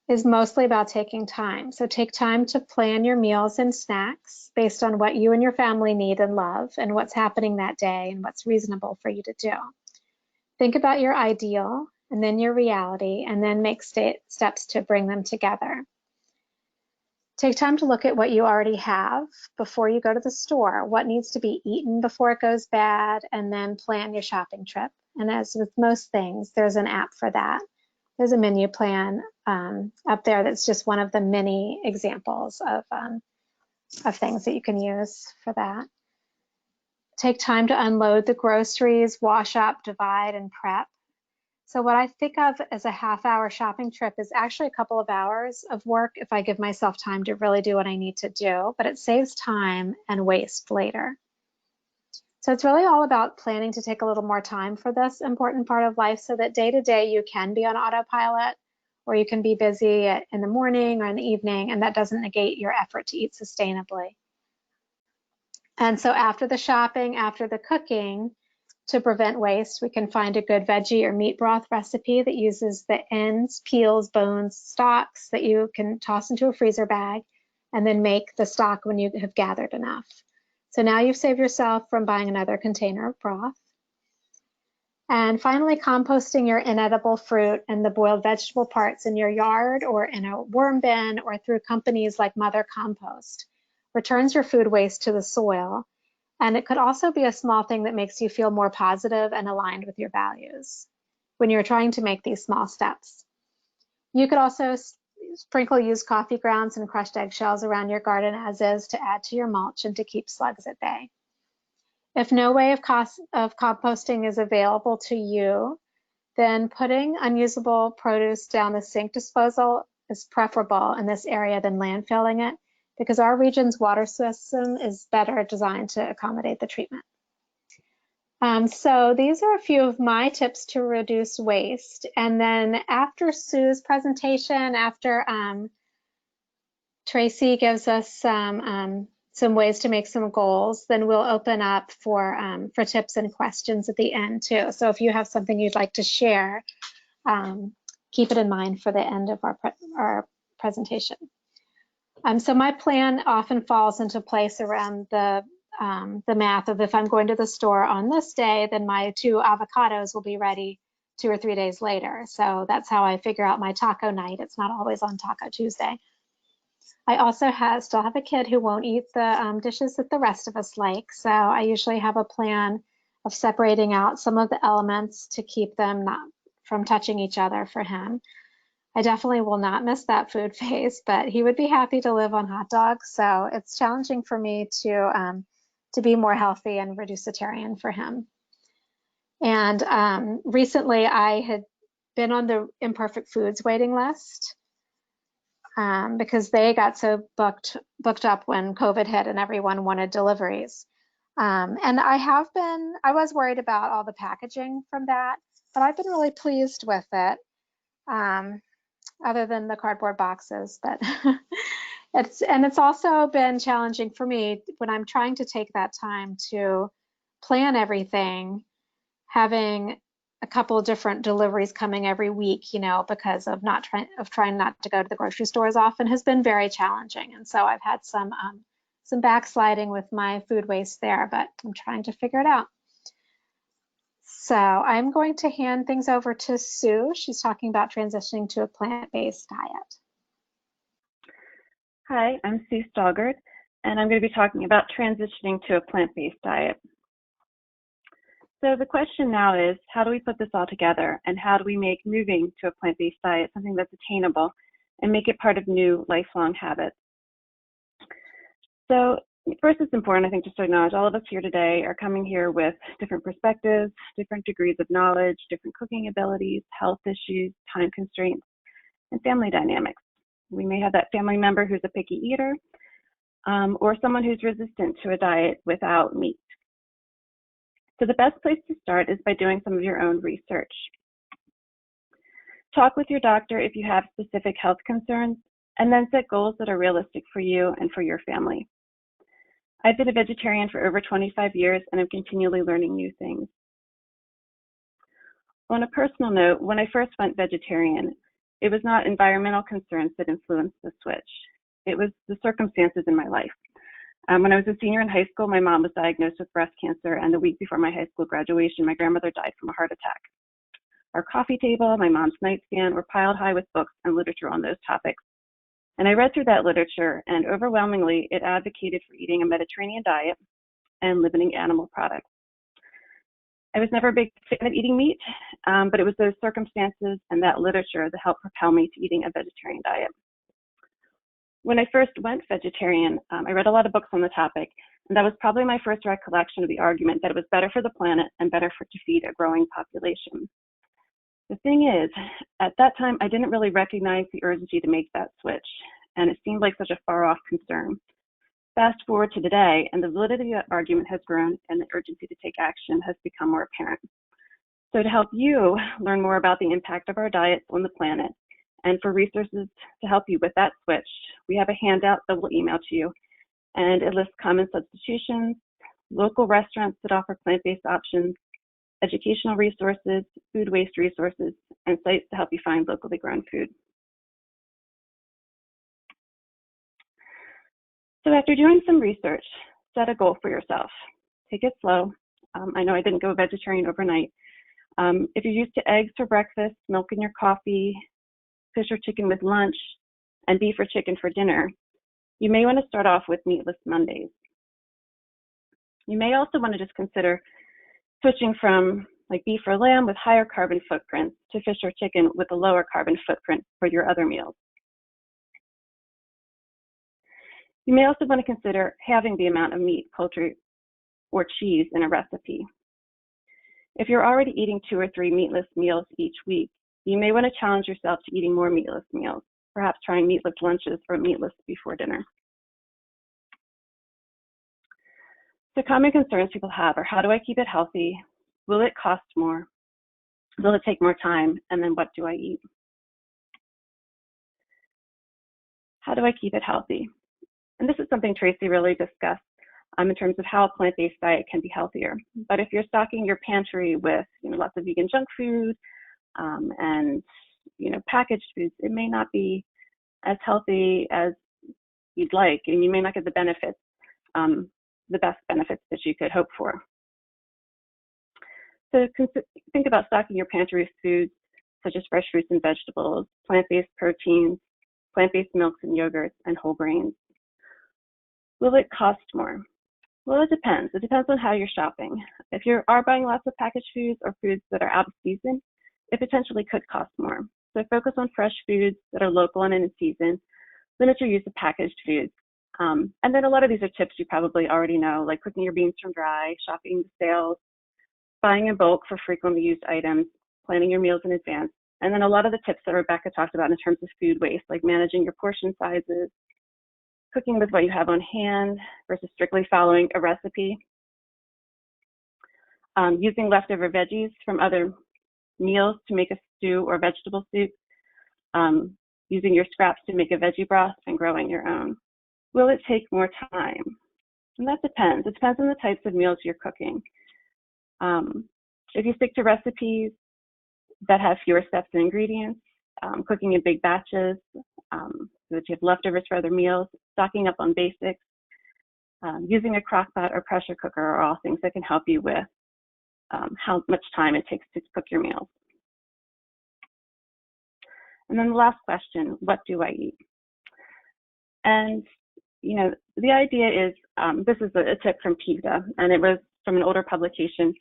is mostly about taking time. So take time to plan your meals and snacks based on what you and your family need and love and what's happening that day and what's reasonable for you to do. Think about your ideal and then your reality, and then make steps to bring them together. Take time to look at what you already have before you go to the store, what needs to be eaten before it goes bad, and then plan your shopping trip. And as with most things, there's an app for that. There's a menu plan up there that's just one of the many examples of things that you can use for that. Take time to unload the groceries, wash up, divide, and prep. So what I think of as a half-hour shopping trip is actually a couple of hours of work if I give myself time to really do what I need to do, but it saves time and waste later. So it's really all about planning to take a little more time for this important part of life so that day to day you can be on autopilot, or you can be busy in the morning or in the evening, and that doesn't negate your effort to eat sustainably. And so after the shopping, after the cooking, to prevent waste, we can find a good veggie or meat broth recipe that uses the ends, peels, bones, stalks that you can toss into a freezer bag and then make the stock when you have gathered enough. So now you've saved yourself from buying another container of broth. And finally, composting your inedible fruit and the boiled vegetable parts in your yard or in a worm bin or through companies like Mother Compost returns your food waste to the soil. And it could also be a small thing that makes you feel more positive and aligned with your values when you're trying to make these small steps. You could also sprinkle used coffee grounds and crushed eggshells around your garden as is to add to your mulch and to keep slugs at bay. If no way of composting is available to you, then putting unusable produce down the sink disposal is preferable in this area than landfilling it, because our region's water system is better designed to accommodate the treatment. So these are a few of my tips to reduce waste. And then after Sue's presentation, after Tracy gives us some ways to make some goals, then we'll open up for tips and questions at the end too. So if you have something you'd like to share, keep it in mind for the end of our presentation. So my plan often falls into place around the math of if I'm going to the store on this day, then my 2 avocados will be ready 2 or 3 days later. So that's how I figure out my taco night. It's not always on Taco Tuesday. I also still have a kid who won't eat the dishes that the rest of us like. So I usually have a plan of separating out some of the elements to keep them not from touching each other for him. I definitely will not miss that food phase, but he would be happy to live on hot dogs. So it's challenging for me to be more healthy and reducitarian for him. And recently I had been on the Imperfect Foods waiting list. because they got so booked up when COVID hit and everyone wanted deliveries. And I was worried about all the packaging from that, but I've been really pleased with it, other than the cardboard boxes. But it's also been challenging for me when I'm trying to take that time to plan everything, having a couple of different deliveries coming every week, you know, because of trying not to go to the grocery store as often has been very challenging. And so I've had some backsliding with my food waste there, but I'm trying to figure it out. So I'm going to hand things over to Sue. She's talking about transitioning to a plant-based diet. Hi, I'm Sue Stalgard, and I'm going to be talking about transitioning to a plant-based diet. So the question now is, how do we put this all together, and how do we make moving to a plant-based diet something that's attainable and make it part of new lifelong habits? So first, it's important, I think, just to acknowledge all of us here today are coming here with different perspectives, different degrees of knowledge, different cooking abilities, health issues, time constraints, and family dynamics. We may have that family member who's a picky eater, or someone who's resistant to a diet without meat. So the best place to start is by doing some of your own research. Talk with your doctor if you have specific health concerns, and then set goals that are realistic for you and for your family. I've been a vegetarian for over 25 years, and I'm continually learning new things. On a personal note, when I first went vegetarian, it was not environmental concerns that influenced the switch. It was the circumstances in my life. When I was a senior in high school, my mom was diagnosed with breast cancer, and the week before my high school graduation, my grandmother died from a heart attack. Our coffee table, my mom's nightstand were piled high with books and literature on those topics. And I read through that literature, and overwhelmingly, it advocated for eating a Mediterranean diet and limiting animal products. I was never a big fan of eating meat, but it was those circumstances and that literature that helped propel me to eating a vegetarian diet. When I first went vegetarian, I read a lot of books on the topic, and that was probably my first recollection of the argument that it was better for the planet and better to feed a growing population. The thing is, at that time, I didn't really recognize the urgency to make that switch, and it seemed like such a far-off concern. Fast forward to today, and the validity of that argument has grown, and the urgency to take action has become more apparent. So to help you learn more about the impact of our diets on the planet, and for resources to help you with that switch, we have a handout that we'll email to you, and it lists common substitutions, local restaurants that offer plant-based options, educational resources, food waste resources, and sites to help you find locally grown food. So after doing some research, set a goal for yourself. Take it slow. I know I didn't go vegetarian overnight. If you're used to eggs for breakfast, milk in your coffee, fish or chicken with lunch, and beef or chicken for dinner, you may want to start off with meatless Mondays. You may also want to just consider switching from like beef or lamb with higher carbon footprints to fish or chicken with a lower carbon footprint for your other meals. You may also want to consider halving the amount of meat, poultry, or cheese in a recipe. If you're already eating 2 or 3 meatless meals each week, you may want to challenge yourself to eating more meatless meals, perhaps trying meatless lunches or meatless before dinner. So common concerns people have are, how do I keep it healthy? Will it cost more? Will it take more time? And then what do I eat? How do I keep it healthy? And this is something Tracy really discussed in terms of how a plant-based diet can be healthier. But if you're stocking your pantry with lots of vegan junk food and packaged foods, it may not be as healthy as you'd like, and you may not get the benefits, the best benefits that you could hope for. So think about stocking your pantry with foods such as fresh fruits and vegetables, plant-based proteins, plant-based milks and yogurts, and whole grains. Will it cost more? Well, it depends. It depends on how you're shopping. If you are buying lots of packaged foods or foods that are out of season, it potentially could cost more. So focus on fresh foods that are local and in season. Limit your use of packaged foods. And then a lot of these are tips you probably already know, like cooking your beans from dry, shopping the sales, buying in bulk for frequently used items, planning your meals in advance, And then a lot of the tips that Rebecca talked about in terms of food waste, like managing your portion sizes, cooking with what you have on hand versus strictly following a recipe, using leftover veggies from other meals to make a stew or vegetable soup, using your scraps to make a veggie broth, and growing your own. Will it take more time? And that depends. It depends on the types of meals you're cooking. If you stick to recipes that have fewer steps and ingredients, cooking in big batches, so that you have leftovers for other meals, stocking up on basics, using a crock pot or pressure cooker are all things that can help you with how much time it takes to cook your meals. And then the last question, what do I eat? And, you know, the idea is, this is a tip from PETA, and it was from an older publication.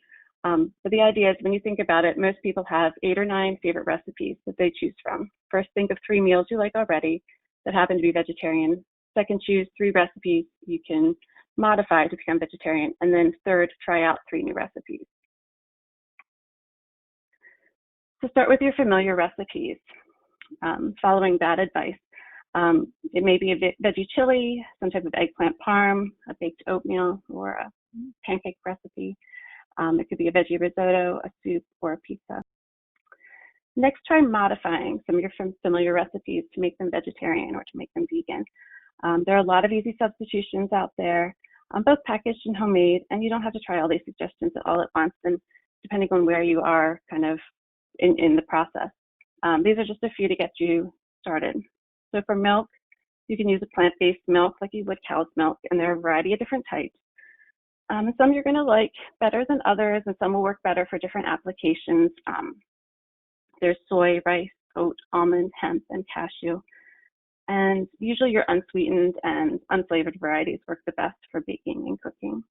But the idea is, when you think about it, most people have 8 or 9 favorite recipes that they choose from. First, think of 3 meals you like already that happen to be vegetarian. Second, choose 3 recipes you can modify to become vegetarian. And then third, try out 3 new recipes. So start with your familiar recipes, following that advice. It may be a veggie chili, some type of eggplant parm, a baked oatmeal, or a pancake recipe. It could be a veggie risotto, a soup, or a pizza. Next, try modifying some of your familiar recipes to make them vegetarian or to make them vegan. There are a lot of easy substitutions out there, both packaged and homemade, and you don't have to try all these suggestions all at once, and depending on where you are kind of in the process. These are just a few to get you started. So for milk, you can use a plant-based milk like you would cow's milk, and there are a variety of different types. And some you're going to like better than others, and some will work better for different applications. There's soy, rice, oat, almond, hemp, and cashew. And usually your unsweetened and unflavored varieties work the best for baking and cooking.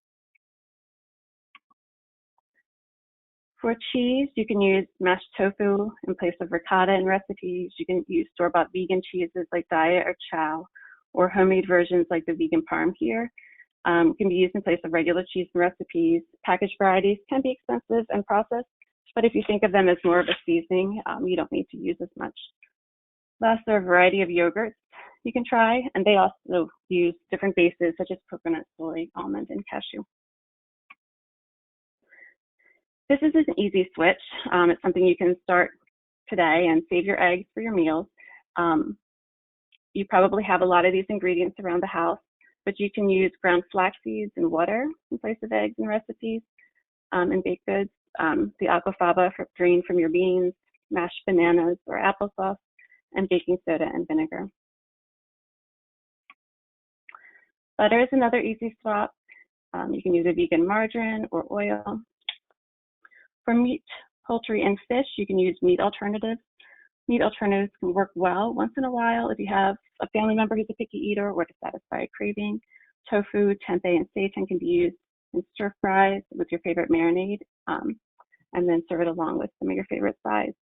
For cheese, you can use mashed tofu in place of ricotta in recipes. You can use store-bought vegan cheeses like Diet or Chow, or homemade versions like the vegan parm here. Can be used in place of regular cheese in recipes. Packaged varieties can be expensive and processed, but if you think of them as more of a seasoning, you don't need to use as much. Last, there are a variety of yogurts you can try, and they also use different bases such as coconut, soy, almond, and cashew. This is an easy switch. It's something you can start today and save your eggs for your meals. You probably have a lot of these ingredients around the house, but you can use ground flax seeds and water in place of eggs in recipes and baked goods. The aquafaba drained from your beans, mashed bananas or applesauce, and baking soda and vinegar. Butter is another easy swap. You can use a vegan margarine or oil. For meat, poultry, and fish, you can use meat alternatives. Meat alternatives can work well once in a while if you have a family member who's a picky eater or to satisfy a craving. Tofu, tempeh, and seitan can be used in stir fries with your favorite marinade, and then serve it along with some of your favorite sides.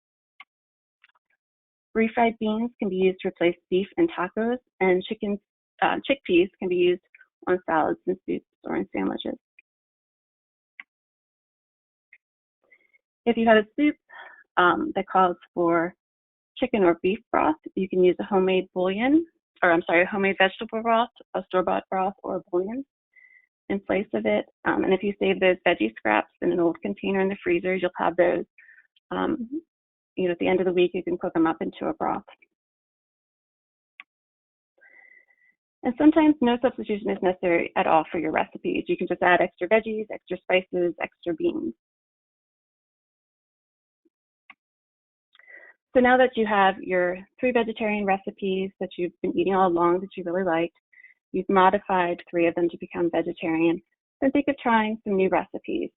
Refried beans can be used to replace beef in tacos, and chickpeas can be used on salads and soups or in sandwiches. If you have a soup that calls for chicken or beef broth, you can use a homemade bouillon, or I'm sorry, a homemade vegetable broth, a store-bought broth, or a bouillon in place of it. And if you save those veggie scraps in an old container in the freezer, you'll have those, you know, at the end of the week, you can cook them up into a broth. And sometimes no substitution is necessary at all for your recipes. You can just add extra veggies, extra spices, extra beans. So now that you have your 3 vegetarian recipes that you've been eating all along that you really liked, you've modified 3 of them to become vegetarian, then think of trying some new recipes.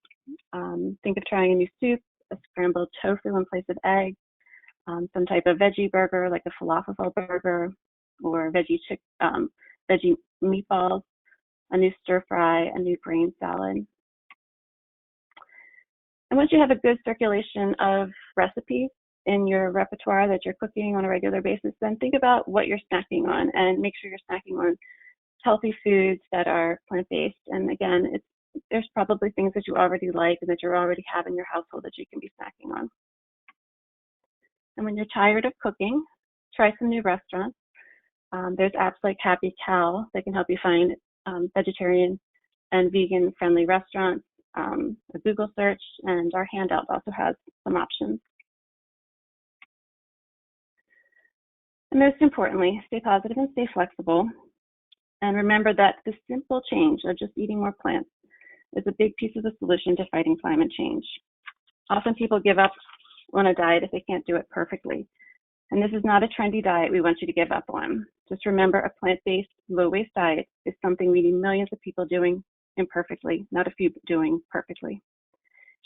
Think of trying a new soup, a scrambled tofu in place of eggs, some type of veggie burger like a falafel burger, or veggie meatballs, a new stir fry, a new grain salad. And once you have a good circulation of recipes in your repertoire that you're cooking on a regular basis, then think about what you're snacking on and make sure you're snacking on healthy foods that are plant-based. And again, there's probably things that you already like and that you already have in your household that you can be snacking on. And when you're tired of cooking, try some new restaurants. There's apps like Happy Cow that can help you find vegetarian and vegan-friendly restaurants. A Google search, and our handout also has some options. And most importantly, stay positive and stay flexible. And remember that the simple change of just eating more plants is a big piece of the solution to fighting climate change. Often people give up on a diet if they can't do it perfectly. And this is not a trendy diet we want you to give up on. Just remember, a plant-based, low-waste diet is something we need millions of people doing imperfectly, not a few doing perfectly.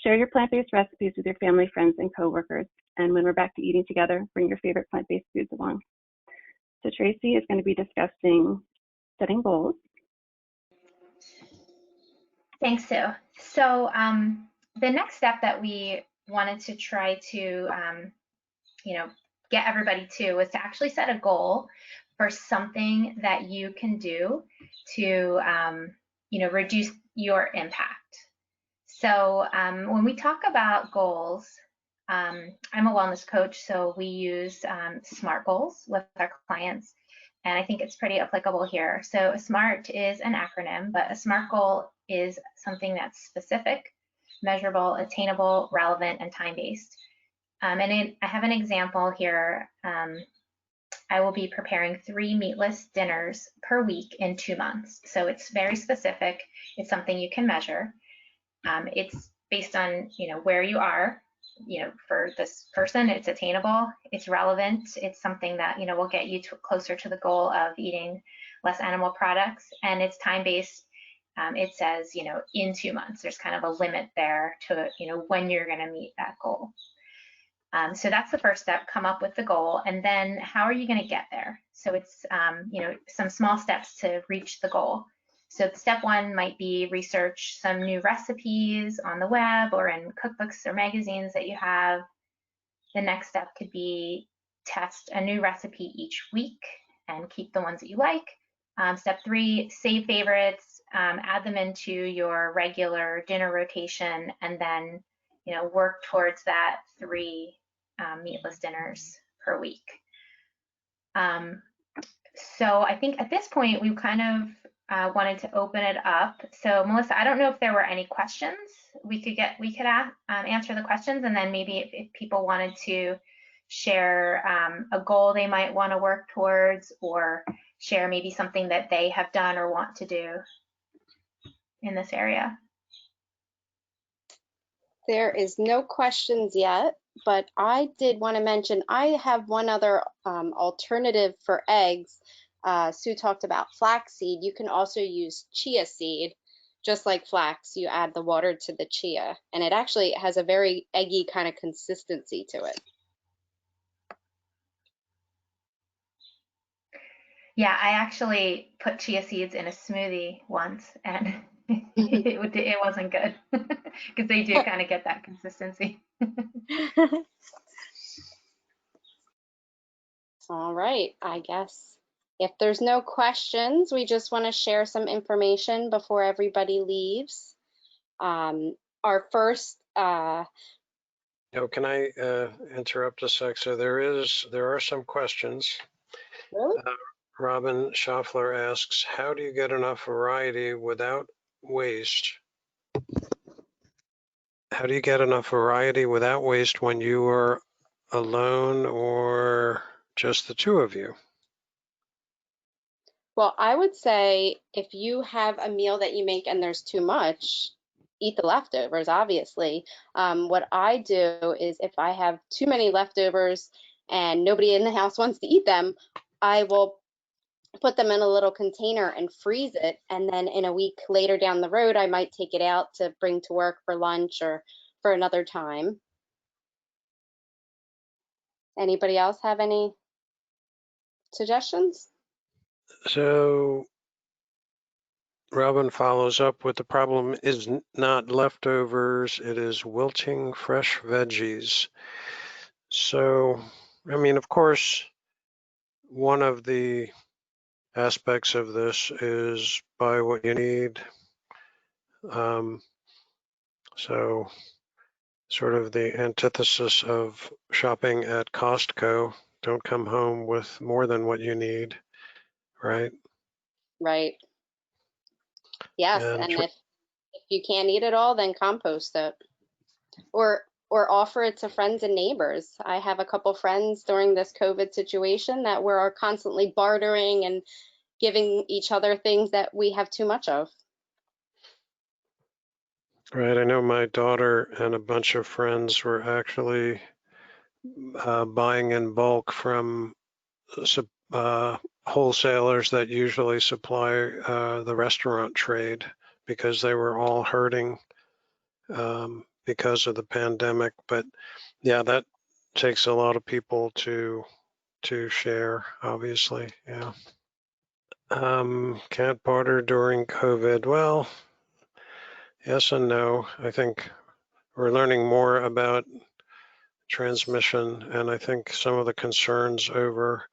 Share your plant-based recipes with your family, friends, and coworkers. And when we're back to eating together, bring your favorite plant-based foods along. So Tracy is going to be discussing setting goals. Thanks, Sue. So the next step that we wanted to try to, get everybody to was to actually set a goal for something that you can do to, reduce your impact. So when we talk about goals, I'm a wellness coach, so we use SMART goals with our clients, and I think it's pretty applicable here. So a SMART is an acronym, but a SMART goal is something that's specific, measurable, attainable, relevant, and time-based. I have an example here. I will be preparing 3 meatless dinners per week in 2 months. So it's very specific. It's something you can measure. It's based on, where you are. For this person, it's attainable, it's relevant, it's something that, will get you closer to the goal of eating less animal products, and it's time-based. It says, in 2 months. There's kind of a limit there to, when you're going to meet that goal. So that's the first step, come up with the goal, and then how are you going to get there? So it's, some small steps to reach the goal. So step 1 might be research some new recipes on the web or in cookbooks or magazines that you have. The next step could be test a new recipe each week and keep the ones that you like. Step 3, save favorites, add them into your regular dinner rotation, and then work towards that 3 meatless dinners per week. So I think at this point we kind of wanted to open it up. So Melissa, I don't know if there were any questions we could answer the questions, and then maybe if people wanted to share a goal they might want to work towards, or share maybe something that they have done or want to do in this area. There is no questions yet, but I did want to mention I have one other alternative for eggs. Sue talked about flaxseed. You can also use chia seed, just like flax. You add the water to the chia, and it actually has a very eggy kind of consistency to it. Yeah, I actually put chia seeds in a smoothie once, and it wasn't good because they do kind of get that consistency. All right, I guess if there's no questions, we just want to share some information before everybody leaves. Our first can I interrupt a sec? So there are some questions. Really? Robin Schaffler asks, how do you get enough variety without waste? How do you get enough variety without waste when you are alone or just the 2 of you? Well, I would say if you have a meal that you make and there's too much, eat the leftovers, obviously. What I do is if I have too many leftovers and nobody in the house wants to eat them, I will put them in a little container and freeze it. And then in a week later down the road, I might take it out to bring to work for lunch or for another time. Anybody else have any suggestions? So Robin follows up with, the problem is not leftovers, it is wilting fresh veggies. So, I mean, of course, one of the aspects of this is buy what you need. So sort of the antithesis of shopping at Costco. Don't come home with more than what you need, right? Right. Yes, And and if you can't eat it all, then compost it. Or offer it to friends and neighbors. I have a couple friends during this COVID situation that we're constantly bartering and giving each other things that we have too much of. right, I know my daughter and a bunch of friends were actually buying in bulk from wholesalers that usually supply the restaurant trade, because they were all hurting because of the pandemic. But yeah, that takes a lot of people to share, obviously. Yeah. Can't barter during COVID. Well, yes and no. I think we're learning more about transmission, and I think some of the concerns over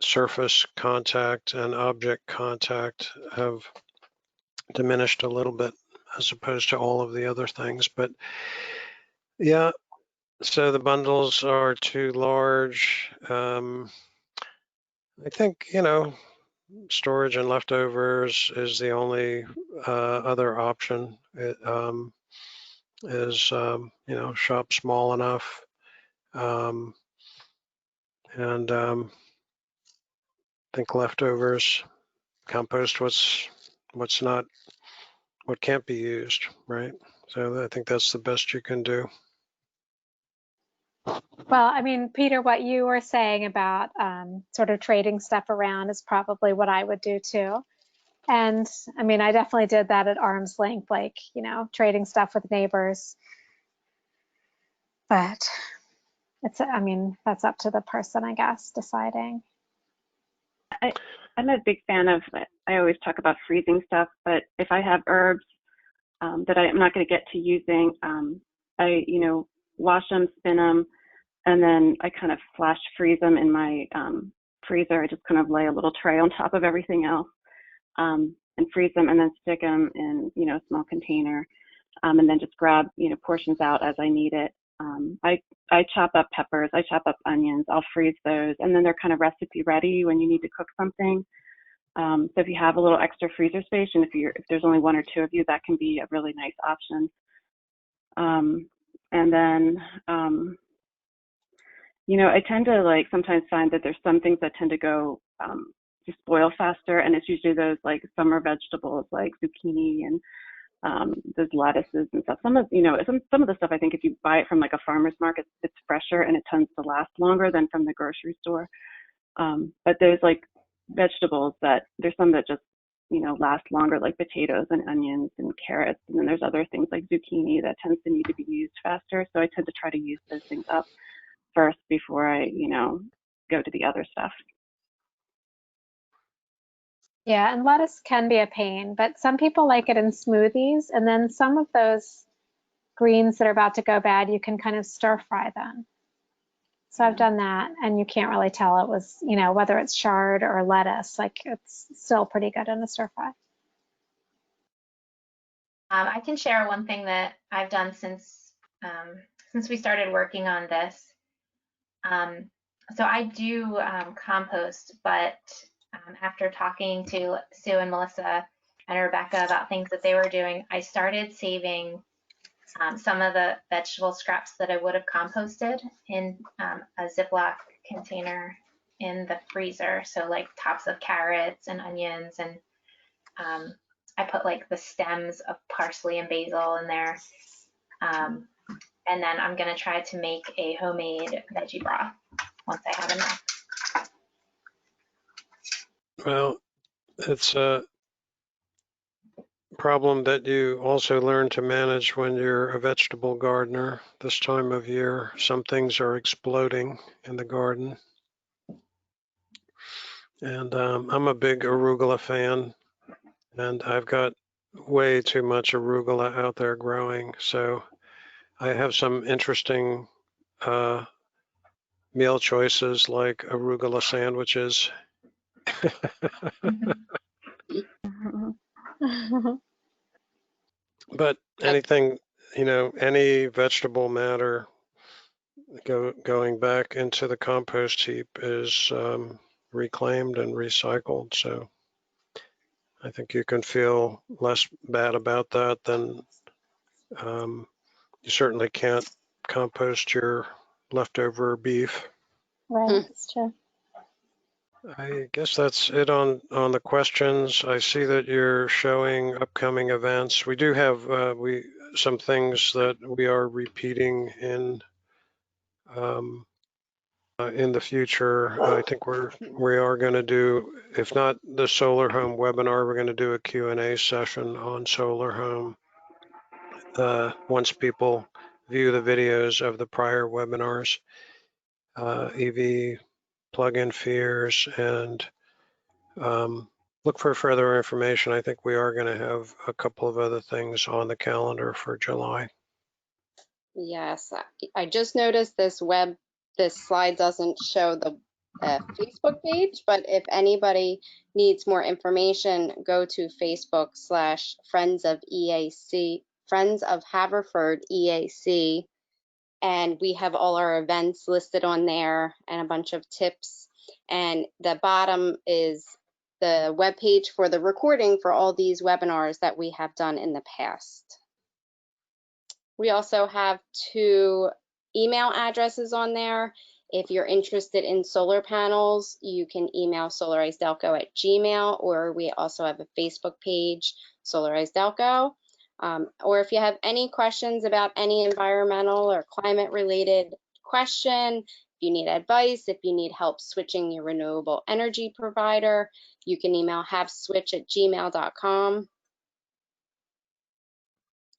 surface contact and object contact have diminished a little bit as opposed to all of the other things. But yeah, so the bundles are too large. I think, storage and leftovers is the only other option. It is, shop small enough. And I think leftovers, compost what's not, what can't be used, right? So I think that's the best you can do. Well, I mean, Peter, what you were saying about sort of trading stuff around is probably what I would do too. And I mean, I definitely did that at arm's length, like, trading stuff with neighbors. But I mean, that's up to the person, I guess, deciding. I'm a big fan of, I always talk about freezing stuff, but if I have herbs that I'm not going to get to using, I, wash them, spin them, and then I kind of flash freeze them in my freezer. I just kind of lay a little tray on top of everything else and freeze them, and then stick them in, a small container, and then just grab, portions out as I need it. I chop up peppers, I chop up onions, I'll freeze those, and then they're kind of recipe ready when you need to cook something. So if you have a little extra freezer space, and if there's only one or two of you, that can be a really nice option. And then, I tend to sometimes find that there's some things that tend to go to spoil faster, and it's usually those summer vegetables like zucchini and those lettuces and stuff. Some of the stuff, I think if you buy it from a farmer's market, it's fresher and it tends to last longer than from the grocery store. But there's vegetables that there's some that just last longer, like potatoes and onions and carrots, and then there's other things like zucchini that tends to need to be used faster. So I tend to try to use those things up first before I go to the other stuff. Yeah, and lettuce can be a pain, but some people like it in smoothies, and then some of those greens that are about to go bad, you can kind of stir fry them. So I've done that, and you can't really tell it was, whether it's chard or lettuce, it's still pretty good in a stir fry. I can share one thing that I've done since we started working on this. So I do compost, but after talking to Sue and Melissa and Rebecca about things that they were doing, I started saving some of the vegetable scraps that I would have composted in a Ziploc container in the freezer. So tops of carrots and onions, and I put the stems of parsley and basil in there. And then I'm gonna try to make a homemade veggie broth once I have enough. Well, it's a problem that you also learn to manage when you're a vegetable gardener. This time of year, some things are exploding in the garden. And I'm a big arugula fan, and I've got way too much arugula out there growing. So I have some interesting meal choices like arugula sandwiches. But anything you know, any vegetable matter going back into the compost heap is reclaimed and recycled. So I think you can feel less bad about that than you certainly can't compost your leftover beef. Right, that's true. I guess that's it on the questions. I see that you're showing upcoming events. We do have some things that we are repeating in the future. I think we are going to do, if not the solar home webinar, we're going to do a Q&A session on solar home once people view the videos of the prior webinars. EV plug-in fears, and look for further information. I think we are going to have a couple of other things on the calendar for July. Yes, I just noticed this slide doesn't show the Facebook page, but if anybody needs more information, go to Facebook/Friends of EAC, Friends of Haverford EAC, and we have all our events listed on there and a bunch of tips. And the bottom is the webpage for the recording for all these webinars that we have done in the past. We also have 2 email addresses on there. If you're interested in solar panels, you can email solarizeddelco@gmail.com, or we also have a Facebook page, Solarized Delco. Or if you have any questions about any environmental or climate related question, if you need advice, if you need help switching your renewable energy provider, you can email haveswitch@gmail.com.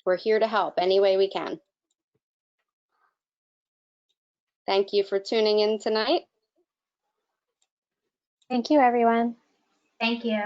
We're here to help any way we can. Thank you for tuning in tonight. Thank you, everyone. Thank you.